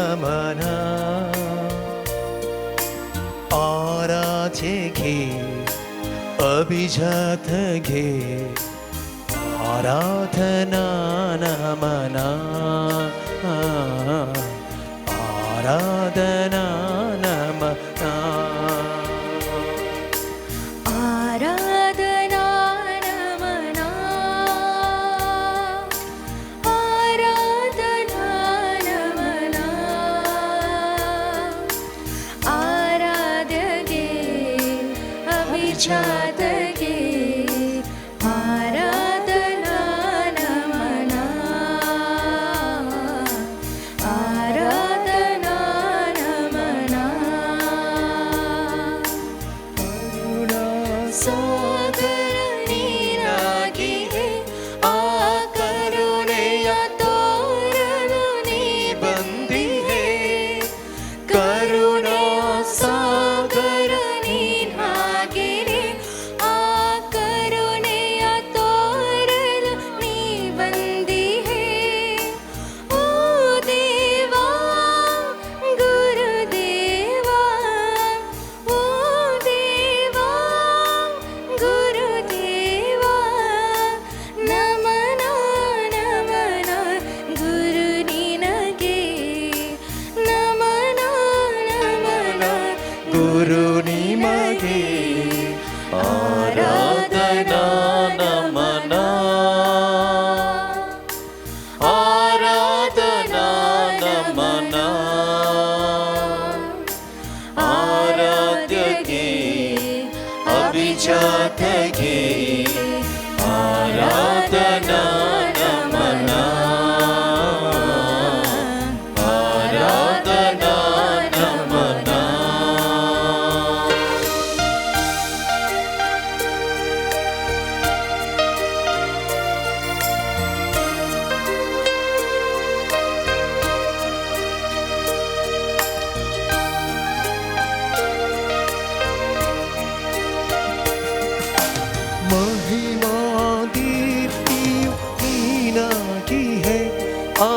नमना आराध्य घे अभिजात घे आराधना नमना आराधना नमना आराधना नमना आराधना नमना आराध्य गे अभिजात गे आराधना नमना आराधना नमना सागर ನೀನಾಗಿ ಆ ಕರುಣೆಯ ತೋರಲು ನೀ ಬಂದಿಹೆ ಕರುಣಾ ಸಾಗರ ನೀನಾಗಿ ಆ ಕರುಣೆಯ ತೋರಲು ನೀ ಬಂದಿಹೆ ಓ ದೇವಾ ಗುರುದೇವಾ ಓ ದೇವಾ ಗುರುದೇವಾ ನಮನ ನಮನ ಗುರು ನಿನಗೆ ನಮನ ನಮನ ಗುರು ನಿಮಗೆ ಆರಾಧನಾ ನಮನ ಆರಾಧನಾ ನಮನ ಆರಾಧ್ಯಗೆ ಅಭಿಜಾತಗೆ ಆರಾಧನಾ ನಮನ ಆರಾಧನಾ ನಮನ महिमा दीप्तियु ನೀನಾಗಿ ಹೇ ಆ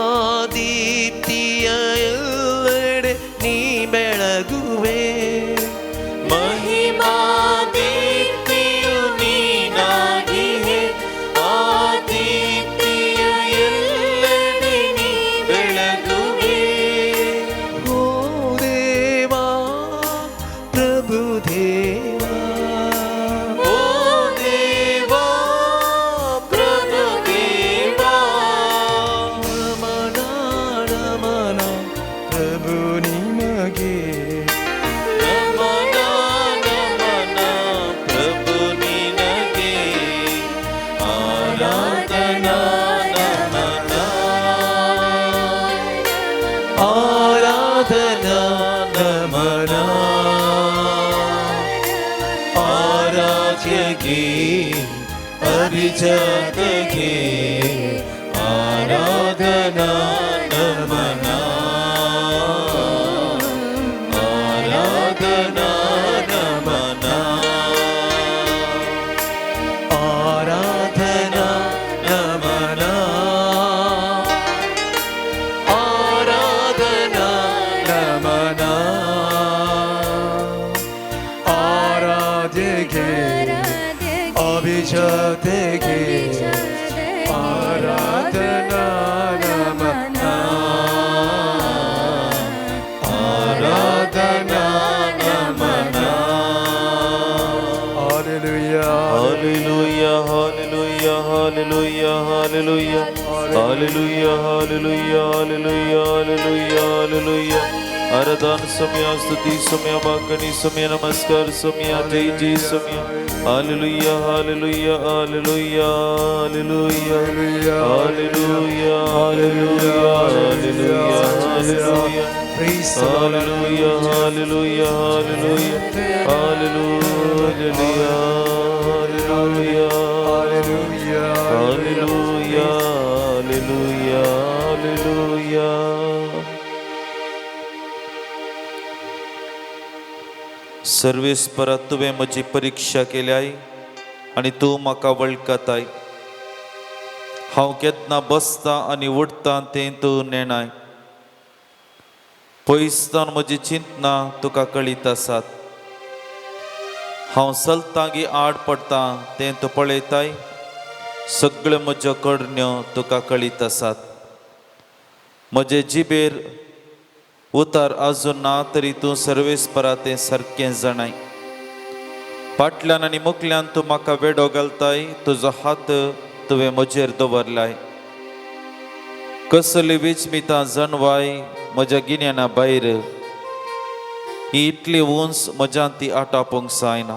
ದೀಪ್ತಿಯ ಎಲ್ಲೆಡೆ ನೀ ಬೆಳಗುವೆ ಮಹಿಮಾ ದೀಪ್ತಿಯು ನೀನಾಗಿ ಹೇ ಆ ದೀಪ್ತಿಯ ಎಲ್ಲೆಡೆ ನೀ ಬೆಳಗುವೆ ಓ ದೇವಾ ಪ್ರಭು ದೇವಾ ಓ ದೇವಾ ಪ್ರಭು ದೇವಾ ನಮನ ನಮನ ಪ್ರಭು ನಿಮಗೆ ನಮನ ನಮನ ಪ್ರಭು ನಿನಗೆ ಆರಾಧನಾ ನಮನ ಆರಾಧನಾ ನಮನ ಆರಾಧ್ಯಗೆ ಅಭಿಜಾತಗೆ ಆರಾಧನಾ ನಮನ ಆರಾಧನಾ ನಮನ ಆರಾಧನಾ ನಮನ ಆರಾಧನಾ ನಮನ ಆರಾಧ್ಯಗೆ ಅಭಿಜಾತಗೆ ಆರಾಧನಾ ನಮನ ಆರಾಧನಾ ನಮನ Hallelujah Hallelujah Hallelujah Hallelujah Hallelujah Hallelujah Hallelujah Hallelujah Hallelujah Hallelujah आराधन समय स्तुति समय बाकनी समय नमस्कार समय जय जय समय hallelujah hallelujah hallelujah hallelujah hallelujah hallelujah hallelujah hallelujah praise hallelujah hallelujah hallelujah hallelujah hallelujah hallelujah hallelujah hallelujah hallelujah सर्वेस्परा तुवें म्हजी परिक्षा केल्याय आनी तूं म्हाका वळखताय हांव केन्ना बसतां आनी उठतां तें तूं नेणाय पयसतान म्हजी चिंतना तुका कळीत आसात. हांव चलतां आड पडटां तें तूं पळयताय. सगळ्यो म्हज्यो कडण्यो तुका कळीत आसात. म्हजे जिबेर उतार आजून ना तरी तूं सर्वेस्परा तें सारकें जाणाय. फाटल्यान आनी मुखल्यान तूं म्हाका वेडो घालताय. तुजो हात तुवें म्हजेर दवरलाय. कसली विचमितां जनवाय म्हज्या गिन्याना भायर. ही इतली उंच म्हज्यान ती आटावपाक जायना.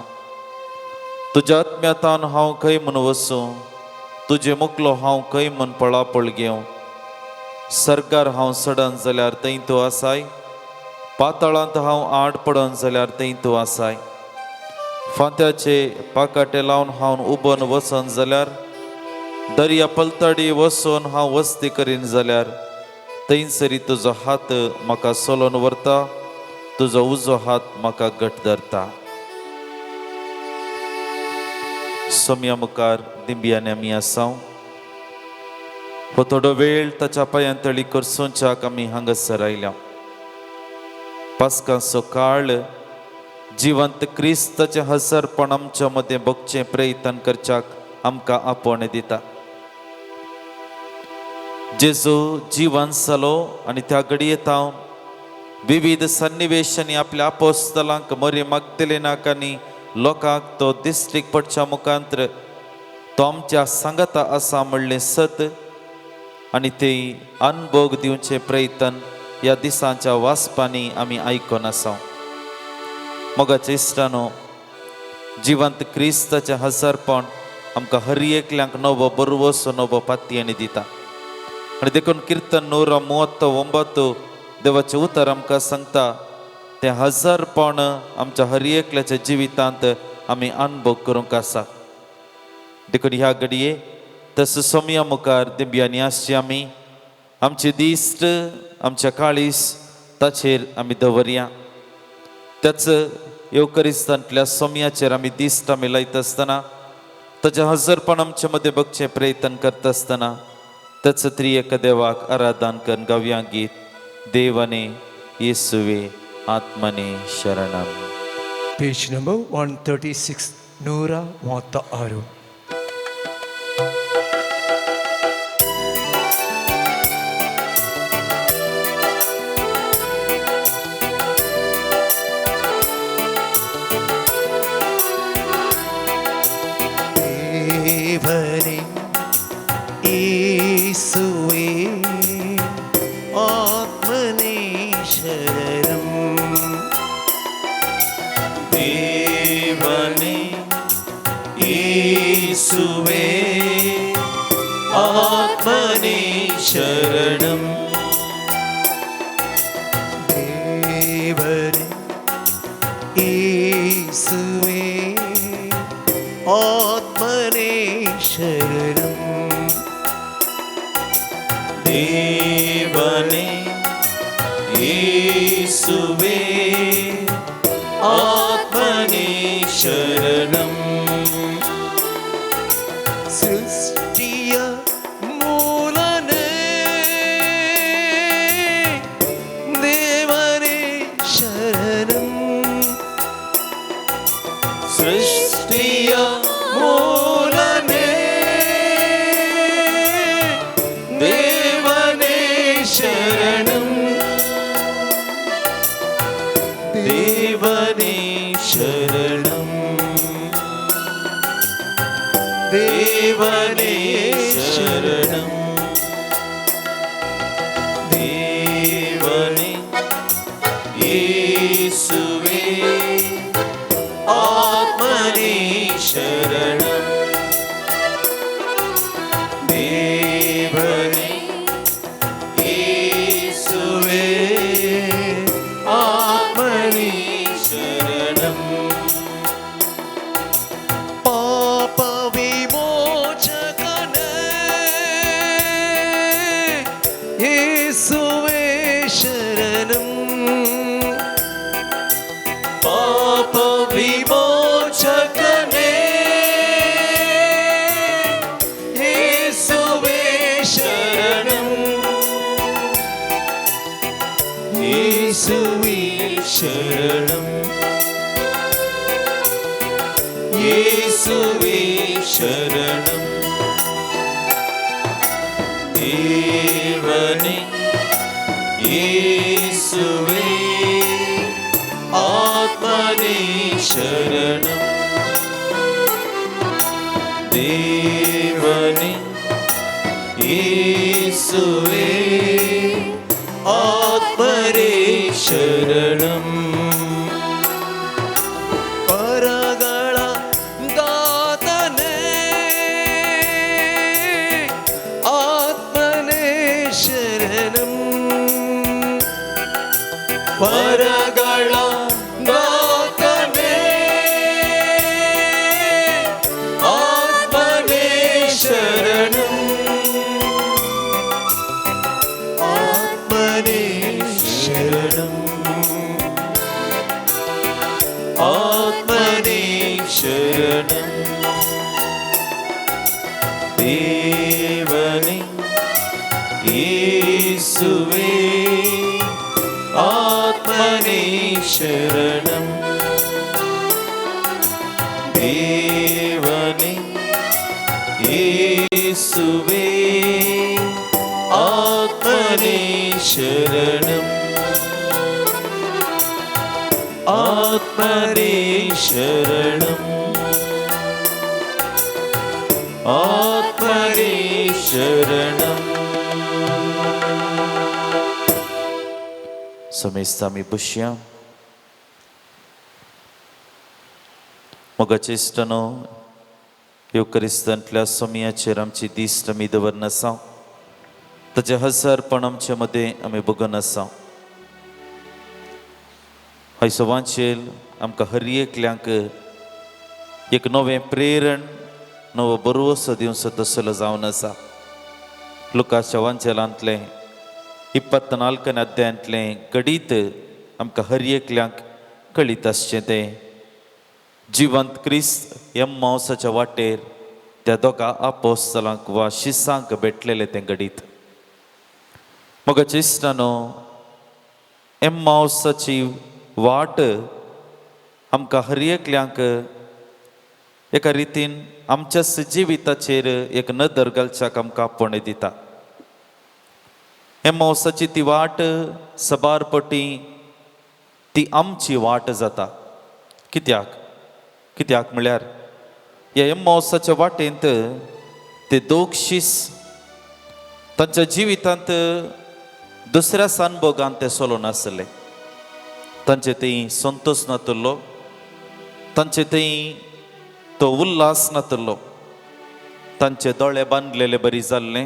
तुज्या आत्म्यातान हांव खंय म्हूण वसूं. तुजे मुखलो हांव खंय म्हूण पळापळ घेवं. सर्गार हांव सडन जाल्यार थंय तूं आसाय. पाताळांत हांव आड पडन जाल्यार थंय तूं आसाय. फांत्याचे पाकाटे लावन हांव उबोन वचन जाल्यार, दर्या पलतडी वचून हांव वस्ती करीन जाल्यार थंयसरी तुजो हात म्हाका सोलोन व्हरता. तुजो उजो हात म्हाका घट धरता. सोम्या मुखार दिंबियाने आमी आसाव. हो थोडो वेळ ताच्या पांयांतळी करसूंच्याक आमी हांगासर आयल्या. पास्काचो काळ जिवंत क्रिस्ताचें हजरपण आमच्या मदें भोगचें प्रयत्न करच्याक आमकां आपोवणें दिता. जेजू जिवन जालो आनी त्या घडयेंत हांव विविध सन्निवेशांनी आपल्या आपोस्तलांक मरी मग्दलेनाक आनी लोकांक तो दिश्टीक पडच्या मुखांतर तो आमच्या सांगाता आसा म्हणलें सत आनी ते अनुभव दिवचे प्रयत्न ह्या दिसांच्या वाचपांनी आमी आयकून आसा. मोगाचे इश्टानो, जिवंत क्रिस्ताचें हजरपण आमकां हर एकल्यांक नवो बरवसो नवो पातयेनी दिता. आनी देखून किर्तन 139 देवाचें उतर आमकां सांगता तें हजरपण आमच्या हर एकल्याच्या जिवितांत आमी अनुभव करूंक आसा. देखून ह्या घडये तस सोम्या मुखार दिंबियांनी आसची आमी आमचे दिश्ट आमच्या काळीस ताचेर आमी दवरया. त्याच येवकरिस्तांतल्या सोम्याचेर आमी दिश्ट आमी लायत आसतना, ताचें हजरपण आमचे मदें बगचें प्रयत्न करता आसतना त्याच त्रिएक देवाक आराधन करून गावया गीत देवाने येसुवे आत्मने शरणम. Page number 136, 136. देवने येसुवे आत्मने शरणम. देवने येसुवे आत्मने शरणम. देवने येसुवे आत्मने शरणम. देवने येसुवे आत्मने शरणम. सृष्टिय मूलने देवने शरणम. सृष्टिय मूलने देवने शरणम. देवने शरणम. देवने शरणम. देवने येसुवे आत्मने शरणम. देवने येसुवे आत्मने शरणम. पाप विमोचकने येसुवे शरणम. पाप विमोचकने येसुवे शरणम. യേശുവേ ശരണം യേശുവേ ശരണം ദേവനേ യേശുവേ ആത്മനേ ശരണം ദേവനേ യേശുവേ ആത്മരേ ശരണം പരകള ദാതനേ ആത്മനേ ശരണം പരകള ദാതനേ ആത്മനേ ശരണം ആത്മനേ ശരണം ആത്മനേ ശരണം ദേവനേ യേശുവേ ആത്മനേ ശരണം ദേവനേ യേശുവേ ആത്മനേ ശരണം ആത്മനേ ശരണം ആത്മനേ ശരണം Samistami Bushya Mogachistano Eucharistantल्या सोमियाचेर आमची दिश्ट आमी दवरन आसा ताचे हजारपण आमचे मदें आमी बगून आसा आयचो वांचेल आमकां हर एकल्यांक एक नवें प्रेरण नवो बरोसो दिवचो तसलो जावन आसा लुकाच्या वांचेलांतले 24 अध्यायांतले गडीत आमकां हर एकल्यांक कळीत आसचें तें जिवंत क्रिस्त एम्माउसाच्या वाटेर त्या दोगा आपोस्तलांक वा शिसांक भेटलेलें तें गडीत मोगाच्या इश्टानो एम्माउसाची वाट आमकां हर एकल्यांक एका रितीन आमच्या जिविताचेर एक नदर घालच्याक आमकां आपोवणें दिता एम्माउसाची ती वाट सबारपटी ती आमची वाट जाता कित्याक म्हळ्यार ह्या एम्माउसाच्या वाटेंत ते दोग शिस तांच्या जिवितांत दुसऱ्या सानभोगांत ते चलोवन नासले तांचे थंय संतोष नातलो तांचे थंय तो उल्हास नातलो तांचे दोळे बांदलेले बरी जाल्ले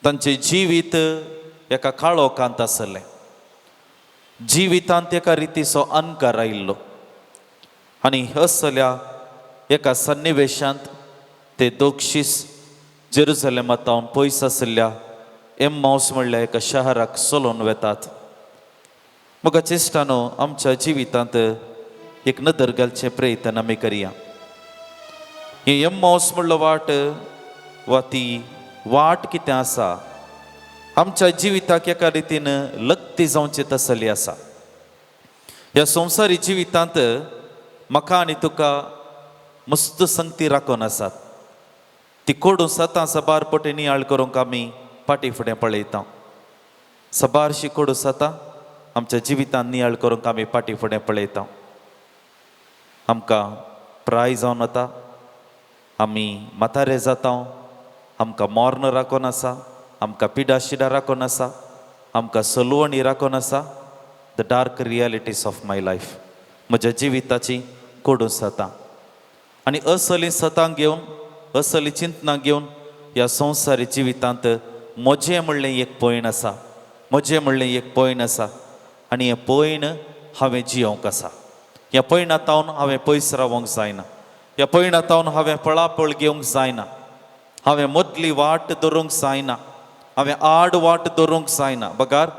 तांचे जिवीत एका काळोखांत आसलें जिवितांत एका रितीचो अंकार आयिल्लो आनी असल्या एका सन्निवेशांत ते दोगशीस जेरुसलेमांतावन पयस आसल्या एम्माउस म्हणल्या एका शहराक चलोवन वेतात मोगाच्या इश्टानो आमच्या जिवितांत एक नदर घालचें प्रयत्न आमी करया ही एम्माउस म्हणलो वाट वा ती वाट कितें आसा आमच्या जिविताक एका रितीन लक्ती जावची तसली आसा ह्या संवसारी जिवितांत म्हाका आनी तुका मस्त संगती राखून आसात ती कोडू सतां सबार पटी नियाळ करूंक आमी फाटी फुडें पळयता सबारशी कोडू सतां आमच्या जिवितांत नियाळ करूंक आमी फाटी फुडें पळयता आमकां प्राय जावन वता आमी म्हातारे जाता आमकां मोर्न राखून आसा आमकां पिडा शिडा राखून आसा आमकां सलवणी राखून आसा the dark realities of my life म्हज्या जिविताची कोडू सतां आनी असली सतां घेवन असली चिंतनां घेवन ह्या संवसारी जिवितांत म्हजें म्हणलें एक पयण आसा म्हजें म्हणलें एक पयण आसा आनी हें पयण हांवें जियोंक आसा ह्या पयणांतावन हांवें पयस रावोंक जायना ह्या पयणांतावन हांवें पळापळ घेवंक जायना हांवें मदली वाट धरूंक जायना हांवें आड वाट धरूंक जायना बगार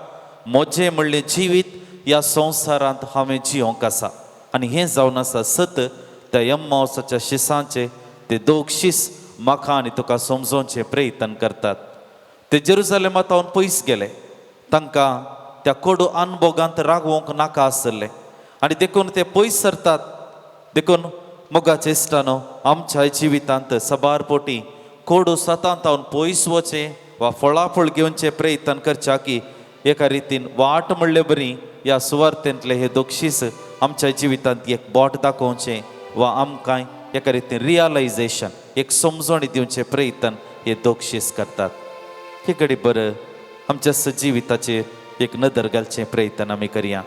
म्हजें म्हणलें जिवीत ह्या संवसारांत हांवें जियोंक आसा आनी हें जावन आसा सत त्या एम्माउसाच्या शिसांचे ते दोग शीस म्हाका आनी तुका समजोवचे प्रयत्न करतात ते जेरुसलेमांतावन पयस गेले तांकां त्या कोडू अनुभोगांत रागवंक नाका आसतले आनी देखून ते पयस सरतात. देखून मोगाचे इश्टानो, आमच्या जिवितांत सबार पोटी कोडू सतांत हांव पयस वचे वा फळाफळ घेवचे प्रयत्न करच्या की एका रितीन वाट म्हणले बरी ह्या सुवार्थेंतले हे दोक्षीस आमच्या जिवितांत एक बोट दाखोवचें वा आमकां एका रितीन रियलायझेशन एक समजणी दिवचे प्रयत्न हे दोक्षीस करतात. हे घडी बरं आमच्या जिविताचेर एक नदर घालचे प्रयत्न आमी करया.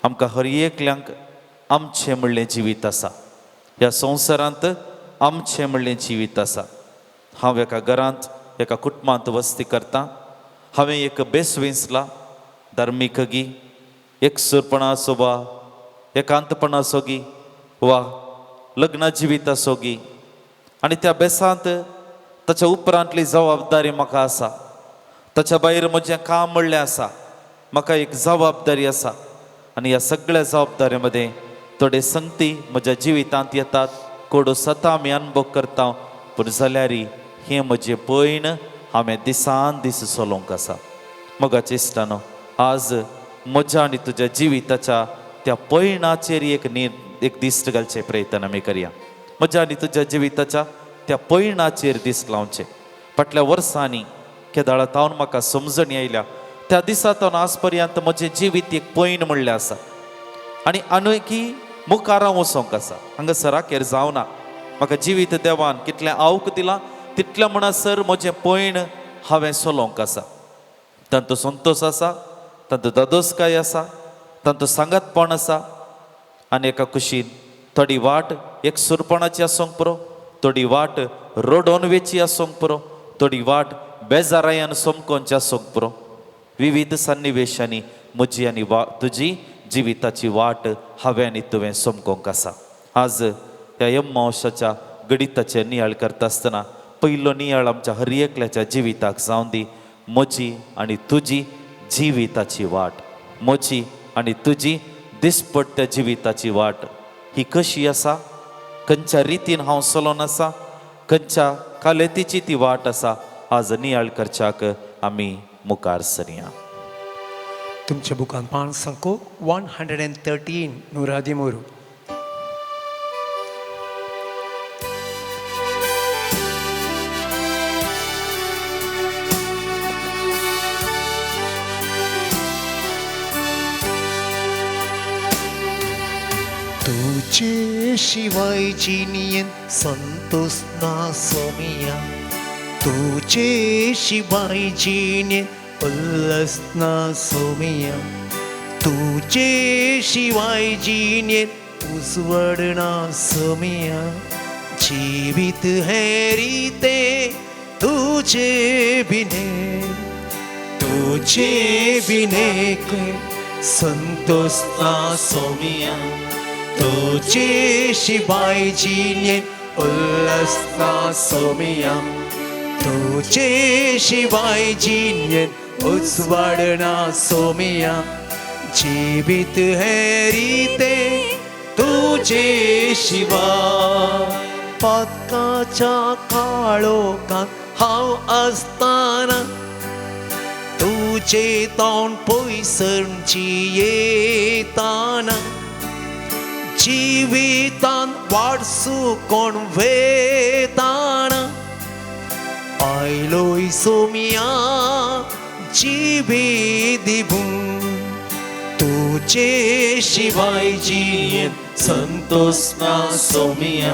आमकां हर एकल्यांक आमचें म्हणलें जिवीत आसा. ह्या संवसारांत आमचें म्हणलें जिवीत आसा. हांव एका घरांत एका कुटुंबांत वस्ती करतां. हांवें एक बेसविंसला धार्मिकगी एकसुरपणा आसो वा एकांतपणा आसोगी वा लग्न जिवीत आसोगी आनी त्या बेसांत ताच्या उपरांतली जबाबदारी म्हाका आसा. ताच्या भायर म्हजें काम म्हणलें आसा. म्हाका एक जबाबदारी आसा आनी ह्या सगळ्या जबाबदारी मदें थोडे संगती म्हज्या जिवितांत येतात. कोडू सता आमी अनुभव करता. पूण जाल्यारय हें म्हजें पयण हांवें दिसान दीस चलोवंक आसा. मोगाचे इश्टानो, आज म्हज्या आनी तुज्या जिविताच्या त्या पयणाचेर एक दिश्ट घालचे प्रयत्न आमी करया. म्हज्या आनी तुज्या जिविताच्या त्या पयणाचेर दीस लावचे. फाटल्या वर्सांनी केदाळांत हांव म्हाका समजणी आयल्या त्या दिसांतून आज पर्यंत म्हजें जिवीत एक पयण म्हणलें आसा आनी आनीकी मुखार हांव वचोंक आसा. हांगासराकेर जावना. म्हाका जिवीत देवान कितलें आवक दिलां तितल्या म्हणसर म्हजें पयण हांवें चलोवंक आसा. तांचो संतोश आसा, तांचो दादोसकाय आसा, तांचो सांगातपण आसा आनी एका कुशीन थोडी वाट एक सुरपणाची आसूंक पुरो, थोडी वाट रोडोन वेची आसूंक पुरो, थोडी वाट बेजारायान सोमकोनची आसूंक पुरो. विविध सन्निवेशांनी म्हजी आनी तुजी जिविताची वाट हांवें आनी तुवें सोमकोंक आसा. आज ह्या यम्मावशाच्या गणिताचे नियाळ करता आसतना पयलो नियाळ आमच्या हर एकल्याच्या जिविताक जावन दी. म्हजी आनी तुजी जिविताची वाट, म्हजी आनी तुजी दिसपट्ट्या जिविताची वाट ही कशी आसा, खंयच्या रितीन हांव चलोन आसा, खंयच्या कालेतीची ती वाट आसा, आज नियाळ करच्याक आमी मुखार सरया. तुमच्या बुकान पान संको 113 नूरादिमूर. तुझे शिवाय जिनियन संतोष ना सोमिया, तुझे शिवाय जिनियन उल्लस ना सोमिया, तुझे शिवाय जिनियन उजवड ना सोमिया. जीवित है रीते तुझे बिने, तुझे बिने के संतोष ना सोमिया, तुझे शिवाय जिनियन उल्लस ना सोमिया, तुझे शिवाय जिनियन उजवाडना सोमिया. जीवित है रीते तुझे शिवाय. पातकाच्या काळोखांत हांव आसतना तुझे तोंड पयसणची येताना, जिवितान वाडसू कोण वेताना आयलोय सोमिया जिवी दिवून. तुझे शिवाय जिनियन संतोष ना सोमिया,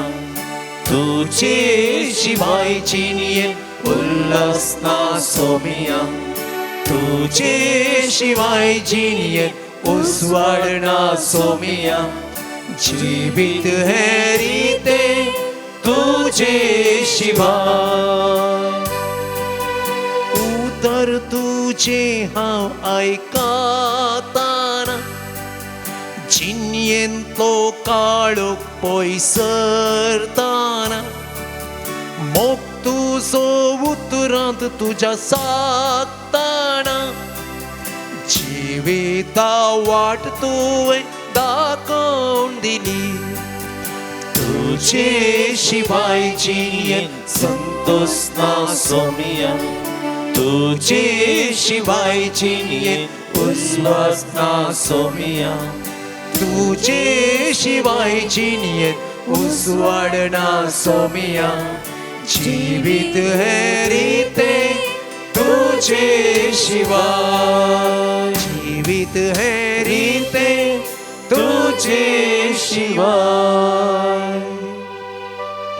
तुझे शिवाय जिनियन उल्लास ना सोमिया, तुझे शिवाय जिनियन उजवाड ना सोमिया. जीवित है रीते तुझे शिवाय. उदर तुझे हांव आयकाताना, जिनियेन तो काळोख पयसरताना, मोग तुजो उतरांत तुज्या सागताना, जिविता वाट तुवें दाखोवन दिली. तुझे शिवाय जिनियन संतोष ना सोमिया, तुझे शिवाय जिणयेत उस्वास ना सोमिया. तुझे शिवाय जिणयेत उसवाडना सोमिया. जीवित है रीते तुझे शिवाय. जीवित है रीते तुझे शिवाय.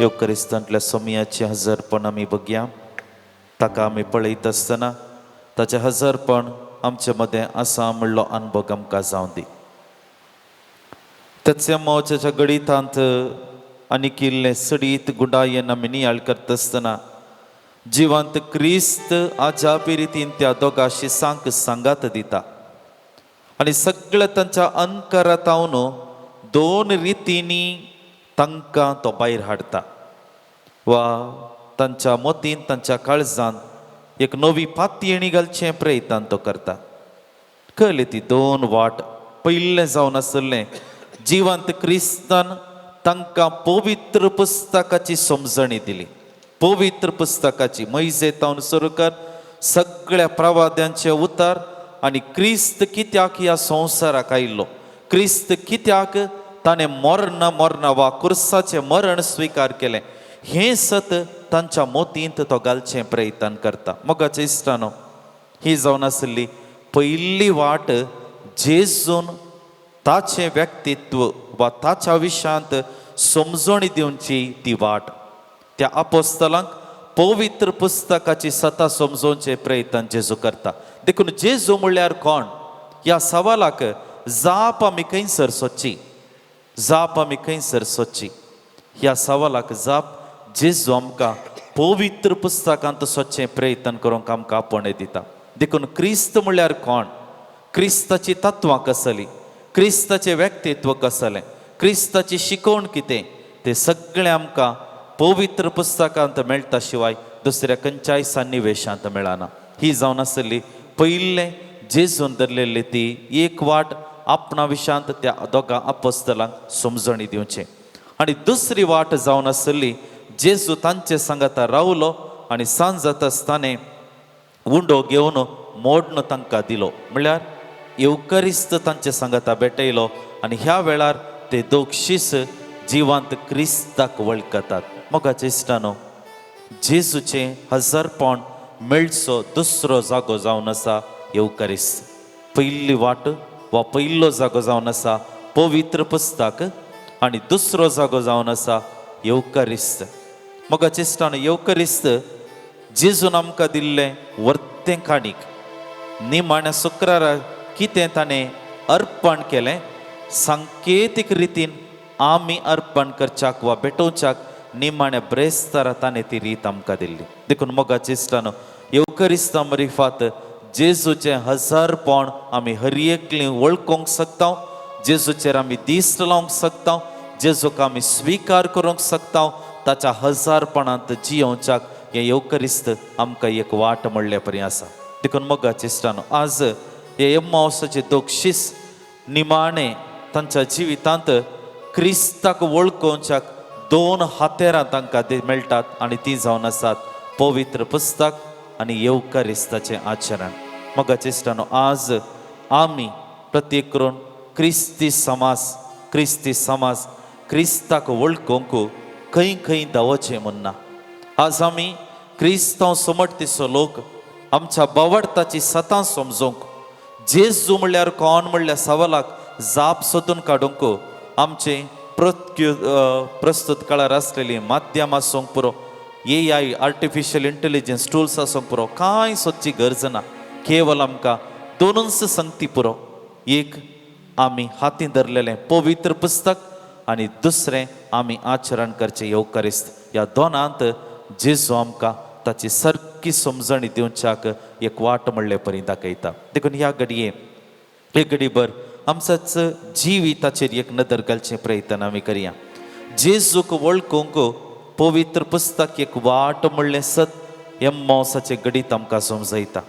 युक्करिस्तांतल्या सोमियाचे हजरपण आमी बघया. ताका आमी पळयत आसतना ताचें हजरपण आमचे मदें आसा म्हणलो अनुभव आमकां जावं दी. त्याच्या मोचाच्या गडितांत आनीक इल्लें सडीत गुंडायेन आमी नियाळ करता आसतना जिवंत क्रिस्त आजापी रितीन त्या दोगा शिसांक सांगात दिता आनी सगळ्या तांच्या अंतरांतावन दोन रितींनी तांकां तो भायर हाडटा. वा तांच्या मोतीन तांच्या काळजांत एक नवी पातयेणी घालचें प्रयत्न तो करता. कळ्ळी ती दोन वाट. पयलें जावन आसलें जिवंत क्रिस्तान तांकां पवित्र पुस्तकाची समजणी दिली. पवित्र पुस्तकाची मैजेतावन सुरू कर सगळ्या प्रवाद्यांचे उतार आनी क्रिस्त कित्याक ह्या संवसाराक आयिल्लो, क्रिस्त कित्याक ताणें मरण वा कुर्साचें मरण स्विकार केलें हें सत तांच्या मोतींत तो घालचें प्रयत्न करता. मोगाच्या इश्टानो, ही जावन आसली पयली वाट जेजून ताचें व्यक्तित्व वा ताच्या विशयांत समजणी दिवची ती वाट. त्या आपोस्तलांक पवित्र पुस्तकाची सता समजोवचे प्रयत्न जेजू करता. देखून जेजू म्हणल्यार कोण ह्या सवालाक जाप आमी खंयसर सोदची. जाप आमी खंयसर सोदची ह्या सवालाक जाप जेजू आमकां पवित्र पुस्तकांत सोदचें प्रयत्न करूंक आमकां आपणे दिता. देखून क्रिस्त म्हणल्यार कोण, क्रिस्ताची तत्वां कसली, क्रिस्ताचें व्यक्तित्व कसलें, क्रिस्ताची शिकवण कितें तें सगळें आमकां पवित्र पुस्तकांत मेळटा शिवाय दुसऱ्या खंयच्याय सन्निवेशांत मेळना. ही जावन आसली पयलें जेजून धरलेली ती एक वाट आपणा विशांत त्या दोगां आपोस्तलांक समजणी दिवचें. आनी दुसरी वाट जावन आसली जेजू तांचे सांगाता रावलो आनी सांज जाता आसताना उंडो घेवन मोडून तांकां दिलो. म्हळ्यार येवकरिस्त तांचे सांगाता भेटयलो आनी ह्या वेळार ते दोग शिस जिवंत क्रिस्ताक वळखतात. मोगाच्या इश्टानो, जेजूचें हजरपण मेळचो दुसरो जागो जावन आसा येवकरिस्त. पयली वाट वा पयलो जागो जावन आसा पवित्र पुस्तक आनी दुसरो जागो जावन आसा येवकरिस्त. मोगाच्या इश्टानो, येवकरिस्त जेजून आमकां दिल्लें वर्तें काणीक. निमाण्या शुक्रारा कितें ताणें अर्पण केलें सांकेतीक रितीन आमी अर्पण करच्याक वा भेटोवच्याक निमाण्या ब्रेस्तारा ताणें ती रीत आमकां दिल्ली. देखून मोगाच्या इश्टानो, येवकरिस्ता मरिफात जेजूचें हजरपण आमी हर एकलीं वळखूंक शकता. जेजूचेर आमी दिश्ट लावंक शकता. जेजूक आमी स्विकार करूंक शकता. ताच्या हजारपणांत जियोवच्याक हें येवकरिस्त आमकां एक वाट म्हणले परी आसा. देखून मोगाच्या इश्टानो, आज हे एम्माउसाचे दोग शिस निमाणे तांच्या जिवितांत क्रिस्ताक वळखोवच्याक दोन हातेरां तांकां मेळटात आनी ती जावन आसात पवित्र पुस्तक आनी येवकरिस्ताचें आचरण. मोगाच्या इश्टानो, आज आमी प्रत्येक करून क्रिस्ती समाज क्रिस्ताक वळखोवंक खंय खंय धांवचें म्हणना. आज आमी क्रिस्तांव समटतीचो लोक आमच्या बावडताची सतां समजूंक जेजू म्हणल्यार कोण म्हणल्या सवालाक जाप सोदून काडूंक आमचे प्रस्तुत काळार आसलेली माध्यम आसूंक पुरो, AI आर्टिफिशियल इंटेलिजन्स टूल्स आसूंक पुरो, कांय सोदची गरज ना. केवल आमकां दोनूच संगती पुरो. एक आमी हातीं धरलेलें पवित्र पुस्तक आनी दुसरें आमी आचरण करचें येवकरिस्त. ह्या दोनांत जेजू आमकां ताची सारकी समजणी दिवच्याक एक वाट म्हणले परी दाखयता. देखून ह्या घडये एक घडीभर आमचाच जिविताचेर एक नदर घालचें प्रयत्न आमी करया. जेजूक वळखूंक पवित्र पुस्तक एक वाट म्हणलें सत एम्माउसाचे घडीत आमकां समजयता.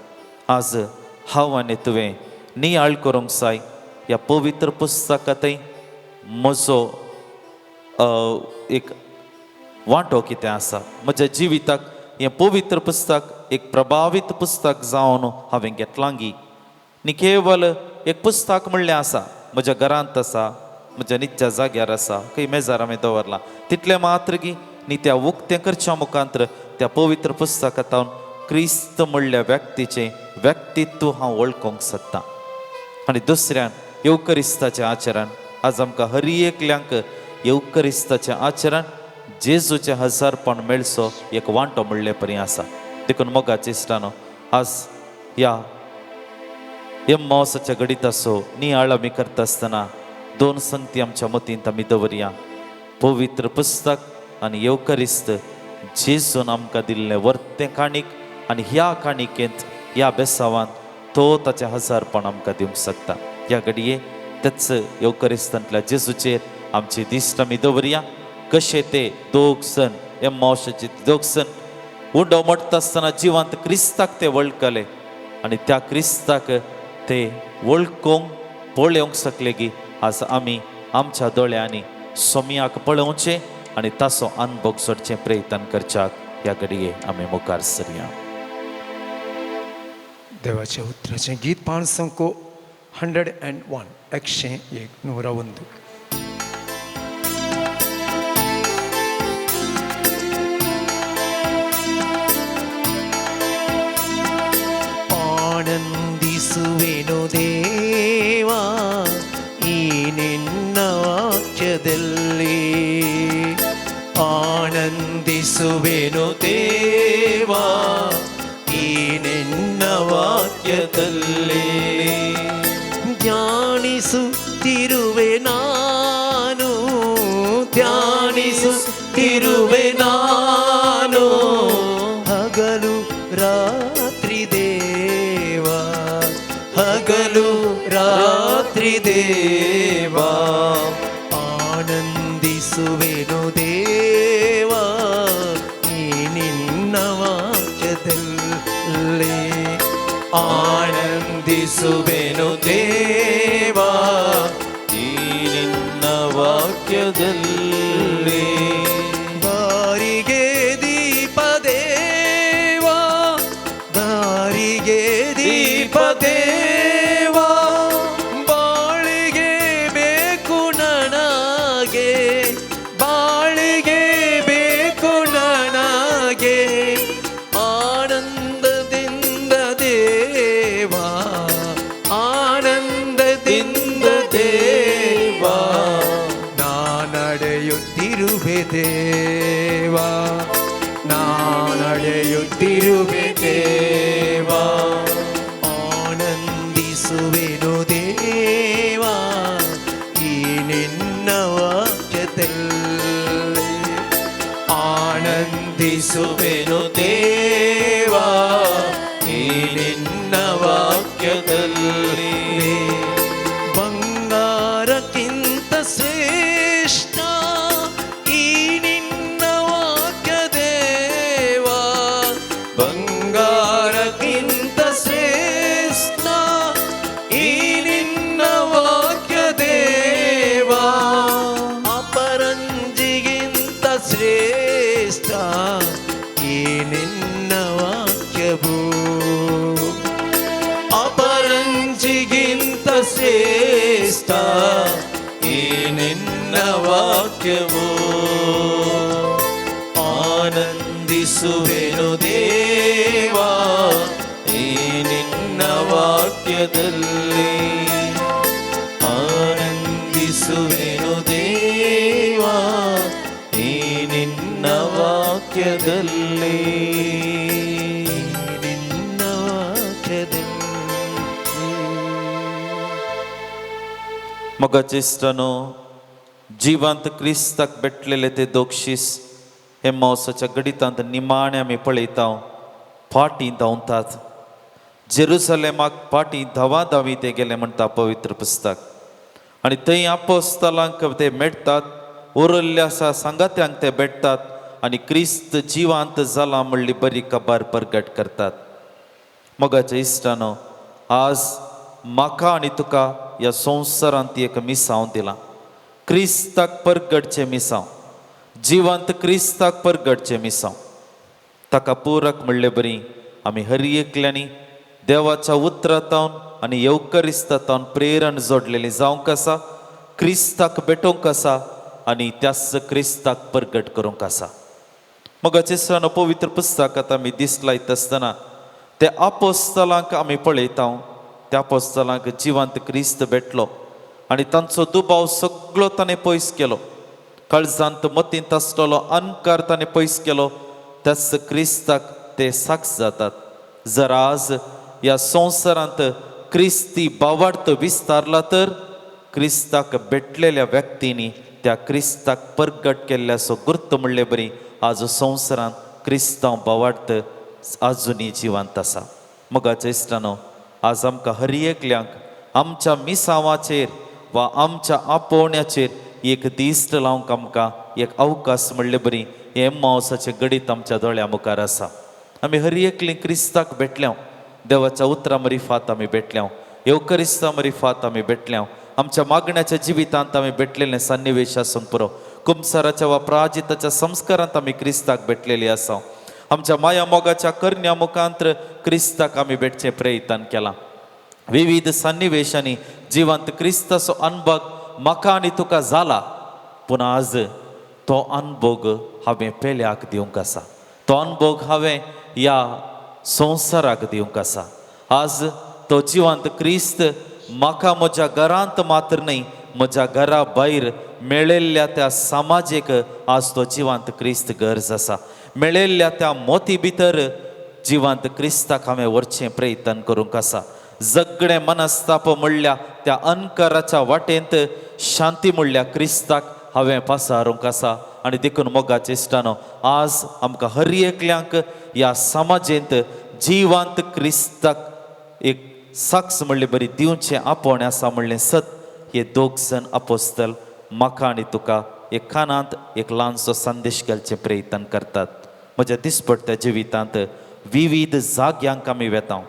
आज हांव आनी तुवें नियाळ करूंक जाय ह्या पवित्र पुस्तकांतय म्हजो एक वांटो कितें आसा. म्हज्या जिविताक हें पवित्र पुस्तक एक प्रभावित पुस्तक जावन हांवें घेतलांगी. न्ही केवल एक पुस्तक म्हणलें आसा, म्हज्या घरांत आसा, म्हज्या नित्या जाग्यार आसा, खंय मेजार हांवें दवरला, तितलें मात्र गी न्ही त्या उक्तें करच्या मुखांतर त्या पवित्र पुस्तकांत हांव क्रिस्त म्हणल्या व्यक्तीचें व्यक्तित्व हांव वळखूंक सोदतां. आनी दुसऱ्यान येवकरिस्ताचें आचरण. आज आमकां हर एकल्यांक येवकरिस्ताचें आचरण जेजूचें हजारपण मेळचो एक वांटो म्हणले परी आसा. देखून मोगाचे इश्टानो, आज ह्या एम्मावसाच्या घडीत असो नियाळ आमी करता आसतना दोन संगती आमच्या मतींत आमी दवरया. पवित्र पुस्तक आनी येवकरिस्त जेजून आमकां दिल्लें वर्तें काणीक, आनी ह्या काणिकेंत ह्या बेसावांत तो ताचें हजारपण आमकां दिवंक शकता. ह्या घडये तेच येवकरिस्तांतल्या जेजूचेर आमची दिश्ट आमी दवरया. कशे ते दोग जण एम्मावसाचे दोग जण उंडो मोडटा आसतना जिवांत क्रिस्ताक ते वळखले, आनी त्या क्रिस्ताक ते वळखूंक पळोवंक शकले की आज आमी आमच्या दोळ्यांनी सोम्याक पळोवचें आनी ताचो अनुभव सोडचें प्रयत्न करच्याक ह्या घडये आमी मुखार सरया. देवाच्या उतराचें गीत पाण संको 101 101. ಆನಂದಿಸುವೆನು ದೇವಾ ಈ ನಿನ್ನ ವಾಕ್ಯದಲ್ಲಿ, ಆನಂದಿಸುವೆನು ದೇವಾ ಈ ನಿನ್ನ ವಾಕ್ಯದಲ್ಲಿ. ಧ್ಯಾನಿಸುತ್ತಿರುವೆ ನಾನು, ಧ್ಯಾನಿಸುತ್ತಿರುವೆ ನಾನು, ಹಗಲು ರಾತ್ರಿ ದೇವಾ, ಹಗಲು ರಾತ್ರಿ ದೇವಾ. ಆನಂದಿಸುವೆನು ದೇವಾ ಈ ನಿನ್ನ ವಾಕ್ಯದಲ್ಲಿ, ಆನಂದಿಸುವೆನು ದೇವಾ ಈ ನಿನ್ನ ವಾಕ್ಯದಲ್ಲಿ. ದಾರಿಗೆ ದೀಪ ದೇವಾ, ದಾರಿಗೆ ದೀಪ ದೇವಾ, ಬಾಳಿಗೆ ಬೇಕು ನನಗೆ, ಬಾಳಿಗೆ ಬೇಕು ನನಗೆ, ಆನಂದದಿಂದ ದೇವಾ, ಆನಂದದಿಂದ ದೇವಾ. ನಾನಡೆಯುತ್ತಿರುವೆ ದೇವಾ, ನಾನಡೆಯುತ್ತಿರುವೆ ದೇವಾ, ಆನಂದಿಸುವೆನು ದೇವಾ ಈ ನಿನ್ನ ವಾಕ್ಯದಲ್ಲಿ, ಆನಂದಿಸುವೆನು ದೇವಾ ಈ ನಿನ್ನ ವಾಕ್ಯದಲ್ಲಿ. ಬಂಗಾರಕ್ಕಿಂತ ಶ್ರೇಷ್ಠ ಈ ನಿನ್ನ ವಾಕ್ಯ ದೇವಾ, ಬಂಗಾರಕ್ಕಿಂತ ಶ್ರೇಷ್ಠ ಈ ನಿನ್ನ ವಾಕ್ಯ ದೇವಾ, ಅಪರಂಜಿಗಿಂತ ಶ್ರೇಷ್ಠ ಈ ನಿನ್ನ ವಾಕ್ಯವು, ಅಪರಂಜಿಗಿಂತ ಶ್ರೇಷ್ಠ ಈ ನಿನ್ನ ವಾಕ್ಯವು. ಆನಂದಿಸುವೆನು ದೇವಾ ಈ ನಿನ್ನ ವಾಕ್ಯದಲ್ಲಿ, ಆನಂದಿಸುವೆನು ದೇವಾ ಈ ನಿನ್ನ ವಾಕ್ಯದಲ್ಲಿ, ನಿನ್ನ ವಾಕ್ಯದಲ್ಲಿ. मोगाचे इश्टानो, जिवांत क्रिस्ताक भेटलेले ते दोक्षीस एम्मावसाच्या घडीतांत निमाणे आमी पळयता फाटीं धांवतात. जेरुसलेमाक फाटीं धांवाधांवी ते गेले म्हणटा पवित्र पुस्तक. आनी थंय आपोस्तलांक ते मेळटात, उरल्ल्या आसा सांगात्यांक ते भेटतात आनी क्रिस्त जिवांत जाला म्हणली बरी खबर प्रगट करतात. मोगाचे इश्टानो, आज म्हाका आनी तुका ह्या संवसारांत एक मिसांव दिलां. क्रिस्ताक परगटचें मिसांव, जिवंत क्रिस्ताक परगटचें मिसांव. ताका पुरक म्हणले बरी आमी हरी एकल्यांनी देवाच्या उतरांतावन आनी येवकरिस्तांतावन प्रेरण जोडलेली जावंक आसा, क्रिस्ताक भेटोवंक आसा आनी त्याच क्रिस्ताक प्रगट करूंक आसा. मगाचे सण पवित्र पुस्तकांत आमी दीस लायत आसतना ते आपोस्तलांक आमी पळयता. त्या आपोस्तलांक जिवंत क्रिस्त भेटलो आनी तांचो दुबाव सगळो ताणें पयस केलो. काळजांत मतींत आसलेलो अहंकार ताणें पयस केलो. त्याच क्रिस्ताक ते साक्ष जातात. जर आज ह्या संवसारांत क्रिस्ती भावार्थ विस्तारला तर क्रिस्ताक भेटलेल्या व्यक्तींनी त्या क्रिस्ताक प्रगट केल्ल्याचो गुर्त म्हणले बरी आज संवसारांत क्रिस्तांव भावार्थ आजुनी जिवंत आसा. मगाच्या इश्टानो, आज आमकां हर एकल्यांक आमच्या मिसावाचेर वा आमच्या आपोवण्याचेर एक दिश्ट लावंक आमकां एक अवकाश म्हणले बरी हे एम्माउसाचें गणीत आमच्या दोळ्या मुखार आसा. आमी हर एकलीं क्रिस्ताक भेटल्या, देवाच्या उतरां मरिफात आमी भेटल्या, येवकरिस्ता मरिफात आमी भेटल्या, आमच्या मागण्याच्या जिवितांत आमी भेटलेले सन्निवेश आसूंक पुरो, कुमसाराच्या वा प्राजिताच्या संस्कारांत आमी क्रिस्ताक भेटलेली आसा. आमच्या माया मोगाच्या करण्या मुखांत्र क्रिस्ताक आमी भेटचें प्रयत्न केलां. विविध सन्निवेशांनी जिवंत क्रिस्ताचो अनुभव म्हाका आनी तुका जाला, पूण आज तो अनुभव हांवें पेल्याक दिवंक आसा. तो अनुभव हांवें ह्या संवसाराक दिवंक आसा. आज तो जिवंत क्रिस्त म्हाका म्हज्या घरांत मात्र न्ही, म्हज्या घरा भायर मेळिल्ल्या त्या समाजीक आज तो जिवंत क्रिस्त गरज आसा. मेळिल्ल्या त्या मोती भितर जिवंत क्रिस्ताक हांवें व्हरचें प्रयत्न करूंक आसा. जगणे मनस्ताप म्हणल्या त्या अहंकाराच्या वाटेंत शांती म्हणल्या क्रिस्ताक हांवें पासारूंक आसा. आनी देखून मोगाचे इश्टानो, आज आमकां हर एकल्यांक ह्या समाजेंत जिवंत क्रिस्ताक एक साक्ष म्हणले बरी दिवचें आपोवणें आसा म्हणलें सत हे दोग जण आपोस्तल म्हाका आनी तुका एक कानांत एक ल्हानसो संदेश घालचे प्रयत्न करतात. म्हज्या दिसपट्ट्या जिवितांत विविध जाग्यांक आमी वेता,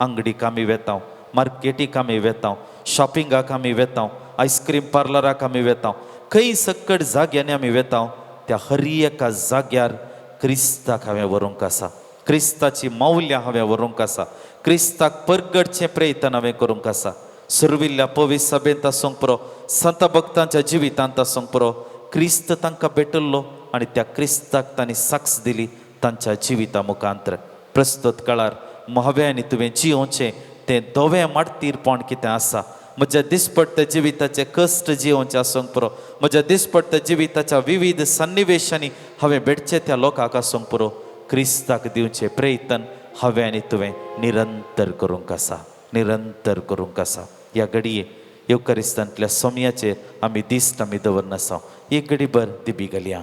अंगडीक आमी वेता, मार्केटीक आमी वेता, शॉपिंगाक आमी वेता, आयस्क्रीम पार्लराक आमी वेता, खंय सकट जाग्यांनी आमी वेता. त्या हर एका जाग्यार क्रिस्ताक हांवें व्हरूंक आसा, क्रिस्ताची मौल्यां हांवें व्हरूंक आसा, क्रिस्ताक प्रगटचें प्रयत्न हांवें करूंक आसा. सुरविल्ल्या पवित्र सभेंत आसूंक पुरो, संत भक्तांच्या जिवितांत आसूंक पुरो, क्रिस्त तांकां भेटल्लो आनी त्या क्रिस्ताक तांणी साक्ष दिली तांच्या जिविता मुखांतर. प्रस्तुत काळार हांवें आनी तुवें जियोवचें तें धोवें माडतीरपण कितें आसा. म्हज्या दिसपट्ट्या जिविताचे कश्ट जियोवचे आसूंक पुरो, म्हज्या दिसपट्ट्या जिविताच्या विविध सन्निवेशांनी हांवें भेटचें त्या लोकांक आसूंक पुरो. क्रिस्ताक दिवचें प्रयत्न हांवें आनी तुवें निरंतर करूंक आसा, निरंतर करूंक आसा. ह्या घडये येवकरिस्तांतल्या सोमयाचेर आमी दिश्ट आमी दवरन आसा. एक घडी भर दिबी घालया,